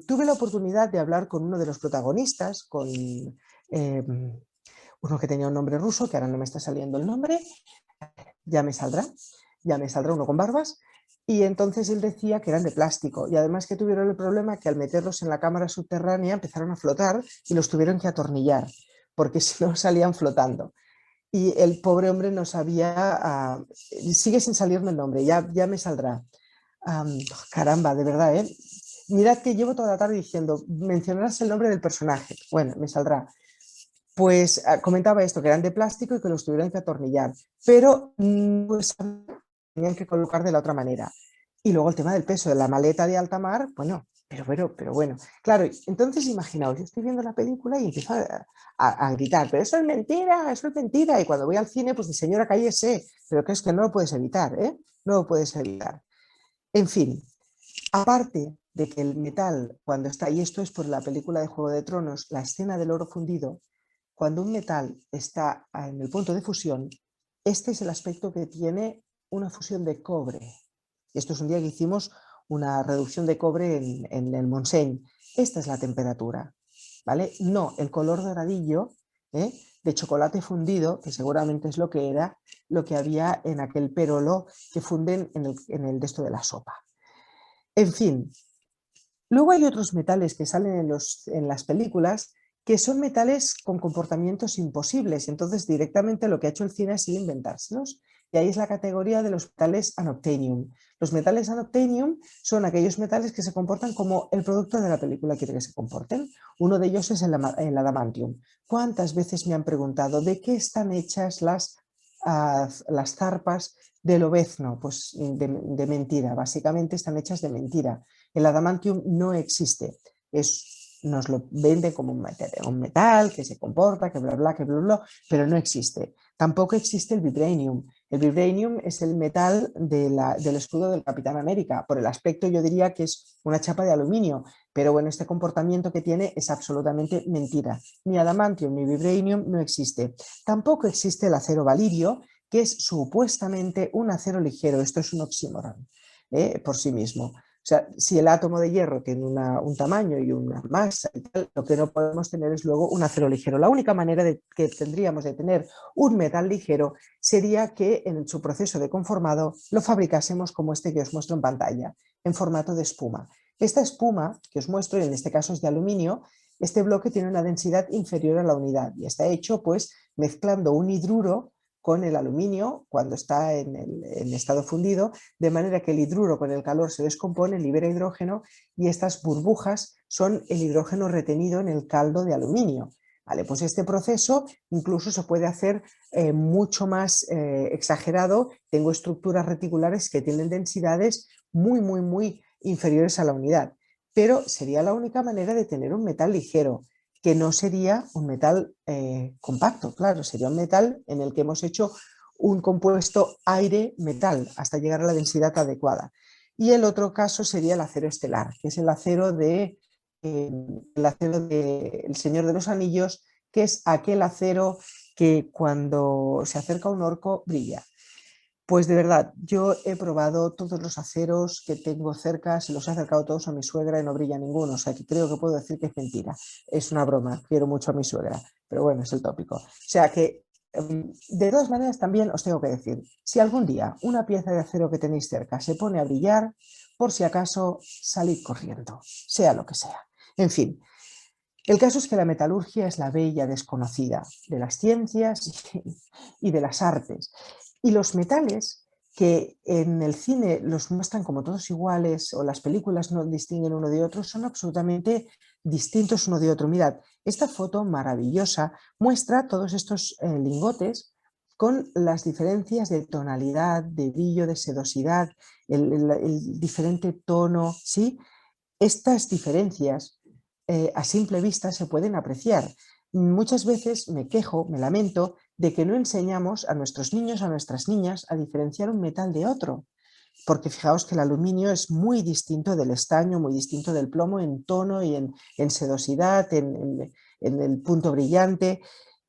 Tuve la oportunidad de hablar con uno de los protagonistas, con uno que tenía un nombre ruso, que ahora no me está saliendo el nombre, ya me saldrá uno con barbas, y entonces él decía que eran de plástico y además que tuvieron el problema que al meterlos en la cámara subterránea empezaron a flotar y los tuvieron que atornillar, porque si no salían flotando. Y el pobre hombre no sabía, sigue sin salirme el nombre, ya me saldrá. Caramba, de verdad, ¿eh? Mirad que llevo toda la tarde diciendo, mencionarás el nombre del personaje. Bueno, me saldrá. Pues comentaba esto, que eran de plástico y que los tuvieron que atornillar, pero pues tenían que colocar de la otra manera. Y luego el tema del peso de la maleta de alta mar, bueno, pero bueno. Claro, entonces imaginaos, yo estoy viendo la película y empiezo a gritar, pero eso es mentira, eso es mentira. Y cuando voy al cine, pues de señora, cállese, pero que es que no lo puedes evitar, ¿eh? No lo puedes evitar. En fin, aparte de que el metal, cuando está, y esto es por la película de Juego de Tronos, la escena del oro fundido, cuando un metal está en el punto de fusión, este es el aspecto que tiene una fusión de cobre. Esto es un día que hicimos una reducción de cobre en el Montseny. Esta es la temperatura, ¿vale? No el color doradillo de chocolate fundido, que seguramente es lo que era, lo que había en aquel perolo que funden en el de esto de la sopa. En fin, luego hay otros metales que salen en las películas que son metales con comportamientos imposibles. Entonces, directamente lo que ha hecho el cine ha sido inventárselos. Y ahí es la categoría de los metales unobtainium. Los metales unobtainium son aquellos metales que se comportan como el producto de la película quiere que se comporten. Uno de ellos es el adamantium. ¿Cuántas veces me han preguntado de qué están hechas las zarpas del lobezno? Pues de mentira. Básicamente están hechas de mentira. El adamantium no existe. Nos lo vende como un metal que se comporta, que bla, bla, pero no existe. Tampoco existe el vibranium. El vibranium es el metal del escudo del Capitán América. Por el aspecto yo diría que es una chapa de aluminio, pero bueno, este comportamiento que tiene es absolutamente mentira. Ni adamantium ni vibranium no existe. Tampoco existe el acero valirio, que es supuestamente un acero ligero. Esto es un oxímoron por sí mismo. O sea, si el átomo de hierro tiene un tamaño y una masa y tal, lo que no podemos tener es luego un acero ligero. La única manera que tendríamos de tener un metal ligero sería que en su proceso de conformado lo fabricásemos como este que os muestro en pantalla, en formato de espuma. Esta espuma que os muestro, en este caso es de aluminio, este bloque tiene una densidad inferior a la unidad y está hecho pues mezclando un hidruro con el aluminio cuando está en estado fundido, de manera que el hidruro con el calor se descompone, libera hidrógeno y estas burbujas son el hidrógeno retenido en el caldo de aluminio. Vale, pues este proceso incluso se puede hacer mucho más exagerado. Tengo estructuras reticulares que tienen densidades muy inferiores a la unidad, pero sería la única manera de tener un metal ligero, que no sería un metal compacto, claro, sería un metal en el que hemos hecho un compuesto aire-metal hasta llegar a la densidad adecuada. Y el otro caso sería el acero estelar, que es el acero de El Señor de los Anillos, que es aquel acero que cuando se acerca a un orco brilla. Pues de verdad, yo he probado todos los aceros que tengo cerca, se los he acercado todos a mi suegra y no brilla ninguno, o sea que creo que puedo decir que es mentira. Es una broma, quiero mucho a mi suegra, pero bueno, es el tópico. O sea que, de todas maneras, también os tengo que decir, si algún día una pieza de acero que tenéis cerca se pone a brillar, por si acaso, salid corriendo, sea lo que sea. En fin, el caso es que la metalurgia es la bella desconocida de las ciencias y de las artes. Y los metales, que en el cine los muestran como todos iguales o las películas no distinguen uno de otro, son absolutamente distintos uno de otro. Mirad, esta foto maravillosa muestra todos estos lingotes con las diferencias de tonalidad, de brillo, de sedosidad, el diferente tono, ¿sí? Estas diferencias a simple vista se pueden apreciar. Muchas veces me quejo, me lamento de que no enseñamos a nuestros niños, a nuestras niñas, a diferenciar un metal de otro, porque fijaos que el aluminio es muy distinto del estaño, muy distinto del plomo en tono y en sedosidad, en el punto brillante.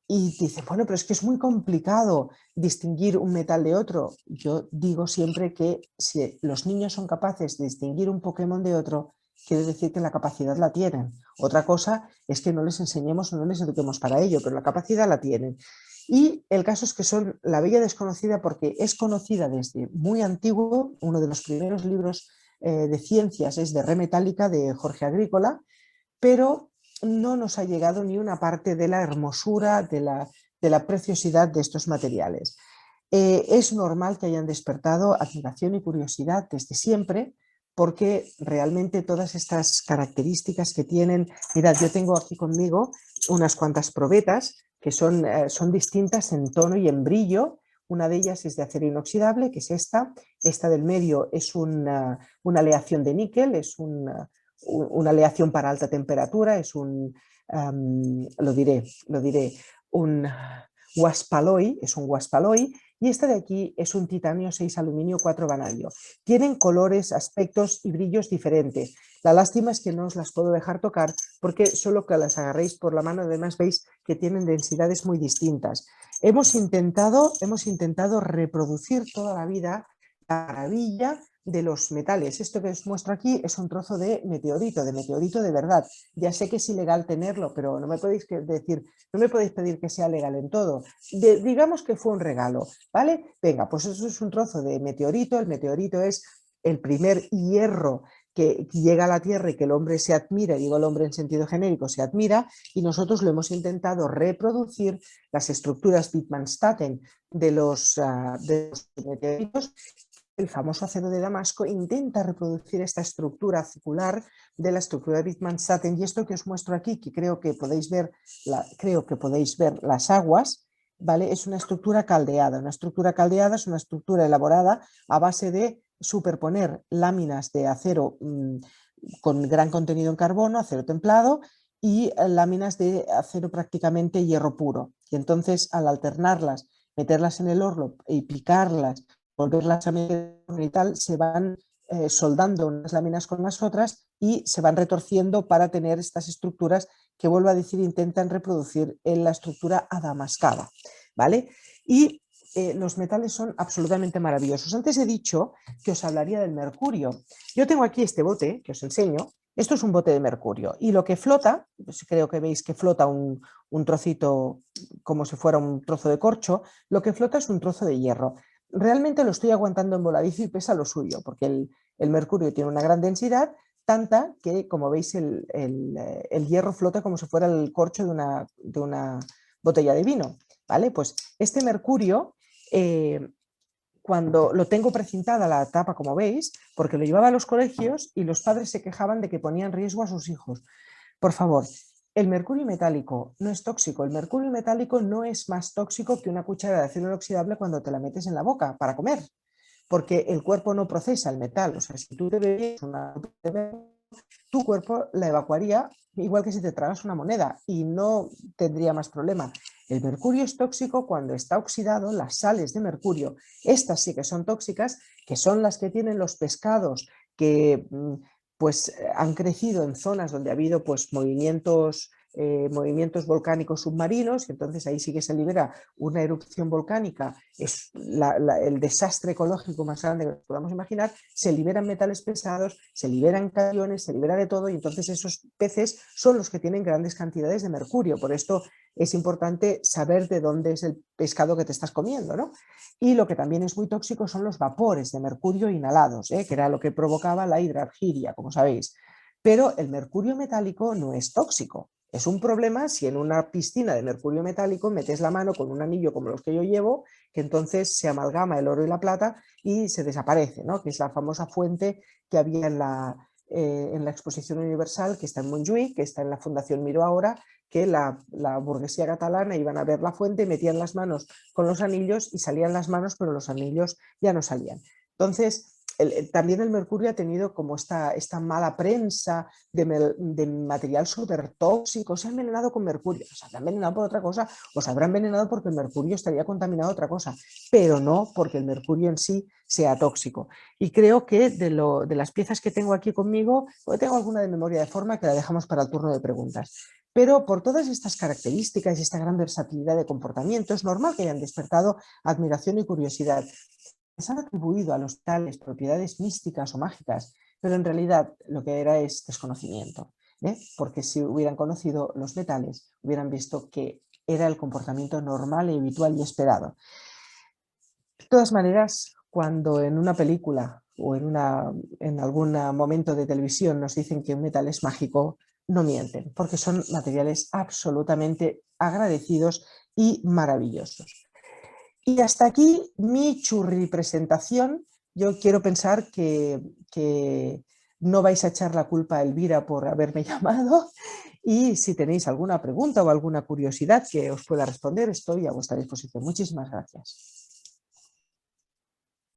Y dicen, bueno, pero es que es muy complicado distinguir un metal de otro. Yo digo siempre que si los niños son capaces de distinguir un Pokémon de otro, quiere decir que la capacidad la tienen. Otra cosa es que no les enseñemos o no les eduquemos para ello, pero la capacidad la tienen. Y el caso es que son la bella desconocida porque es conocida desde muy antiguo. Uno de los primeros libros de ciencias es de Re Metálica de Jorge Agrícola, pero no nos ha llegado ni una parte de la hermosura, de la preciosidad de estos materiales. Es normal que hayan despertado admiración y curiosidad desde siempre, porque realmente todas estas características que tienen, mirad, yo tengo aquí conmigo unas cuantas probetas que son distintas en tono y en brillo. Una de ellas es de acero inoxidable, que es esta del medio es una aleación de níquel, es una aleación para alta temperatura, es lo diré, un waspaloy, es un waspaloy, y esta de aquí es un titanio 6 aluminio 4 vanadio. Tienen colores, aspectos y brillos diferentes. La lástima es que no os las puedo dejar tocar porque solo que las agarréis por la mano, además veis que tienen densidades muy distintas. Hemos intentado reproducir toda la vida la maravilla de los metales. Esto que os muestro aquí es un trozo de meteorito de verdad. Ya sé que es ilegal tenerlo, pero no me podéis decir, no me podéis pedir que sea legal en todo. Digamos que fue un regalo, ¿vale? Venga, pues eso es un trozo de meteorito. El meteorito es el primer hierro que llega a la Tierra y que el hombre se admira, digo el hombre en sentido genérico, se admira, y nosotros lo hemos intentado reproducir, las estructuras Wittmann-Staten de los meteoritos. El famoso acero de Damasco intenta reproducir esta estructura circular de la estructura de Wittmann-Staten, y esto que os muestro aquí, que creo que podéis ver las aguas, ¿vale? Es una estructura caldeada. Una estructura caldeada es una estructura elaborada a base de superponer láminas de acero con gran contenido en carbono, acero templado, y láminas de acero prácticamente hierro puro. Y entonces, al alternarlas meterlas en el horno y picarlas, volverlas a meter y tal, se van soldando unas láminas con las otras y se van retorciendo para tener estas estructuras que, vuelvo a decir, intentan reproducir en la estructura adamascada, ¿vale? Y los metales son absolutamente maravillosos. Antes he dicho que os hablaría del mercurio. Yo tengo aquí este bote que os enseño. Esto es un bote de mercurio y lo que flota, pues creo que veis que flota un trocito como si fuera un trozo de corcho, lo que flota es un trozo de hierro. Realmente lo estoy aguantando en voladizo y pesa lo suyo, porque el mercurio tiene una gran densidad, tanta que, como veis, el hierro flota como si fuera el corcho de una botella de vino. ¿Vale? Pues este mercurio, cuando lo tengo precintada la tapa, como veis, porque lo llevaba a los colegios y los padres se quejaban de que ponía en riesgo a sus hijos. Por favor, el mercurio metálico no es tóxico. El mercurio metálico no es más tóxico que una cuchara de acero inoxidable cuando te la metes en la boca para comer, porque el cuerpo no procesa el metal. O sea, si tú te bebes una, tu cuerpo la evacuaría igual que si te tragas una moneda y no tendría más problema. El mercurio es tóxico cuando está oxidado, las sales de mercurio, estas sí que son tóxicas, que son las que tienen los pescados que pues han crecido en zonas donde ha habido pues movimientos volcánicos submarinos, y entonces ahí sí que se libera una erupción volcánica, es el desastre ecológico más grande que podamos imaginar, se liberan metales pesados, se liberan cationes, se libera de todo, y entonces esos peces son los que tienen grandes cantidades de mercurio. Por esto es importante saber de dónde es el pescado que te estás comiendo, ¿no? Y lo que también es muy tóxico son los vapores de mercurio inhalados, que era lo que provocaba la hidrargiria, como sabéis. Pero el mercurio metálico no es tóxico. Es un problema si en una piscina de mercurio metálico metes la mano con un anillo como los que yo llevo, que entonces se amalgama el oro y la plata y se desaparece, ¿no? Que es la famosa fuente que había en la exposición universal, que está en Montjuïc, que está en la Fundación Miró ahora, que la burguesía catalana iban a ver la fuente, metían las manos con los anillos y salían las manos, pero los anillos ya no salían. Entonces, también el mercurio ha tenido como esta mala prensa de material súper tóxico, se ha envenenado con mercurio, se habrá envenenado por otra cosa, o se habrá envenenado porque el mercurio estaría contaminado de otra cosa, pero no porque el mercurio en sí sea tóxico. Y creo que de las piezas que tengo aquí conmigo, pues tengo alguna de memoria de forma que la dejamos para el turno de preguntas. Pero por todas estas características y esta gran versatilidad de comportamiento, es normal que hayan despertado admiración y curiosidad. Les han atribuido a los tales propiedades místicas o mágicas, pero en realidad lo que era es desconocimiento, porque si hubieran conocido los metales, hubieran visto que era el comportamiento normal y habitual y esperado. De todas maneras, cuando en una película o en algún momento de televisión nos dicen que un metal es mágico, no mienten, porque son materiales absolutamente agradecidos y maravillosos. Y hasta aquí mi churri presentación. Yo quiero pensar que no vais a echar la culpa a Elvira por haberme llamado, y si tenéis alguna pregunta o alguna curiosidad que os pueda responder, estoy a vuestra disposición. Muchísimas gracias.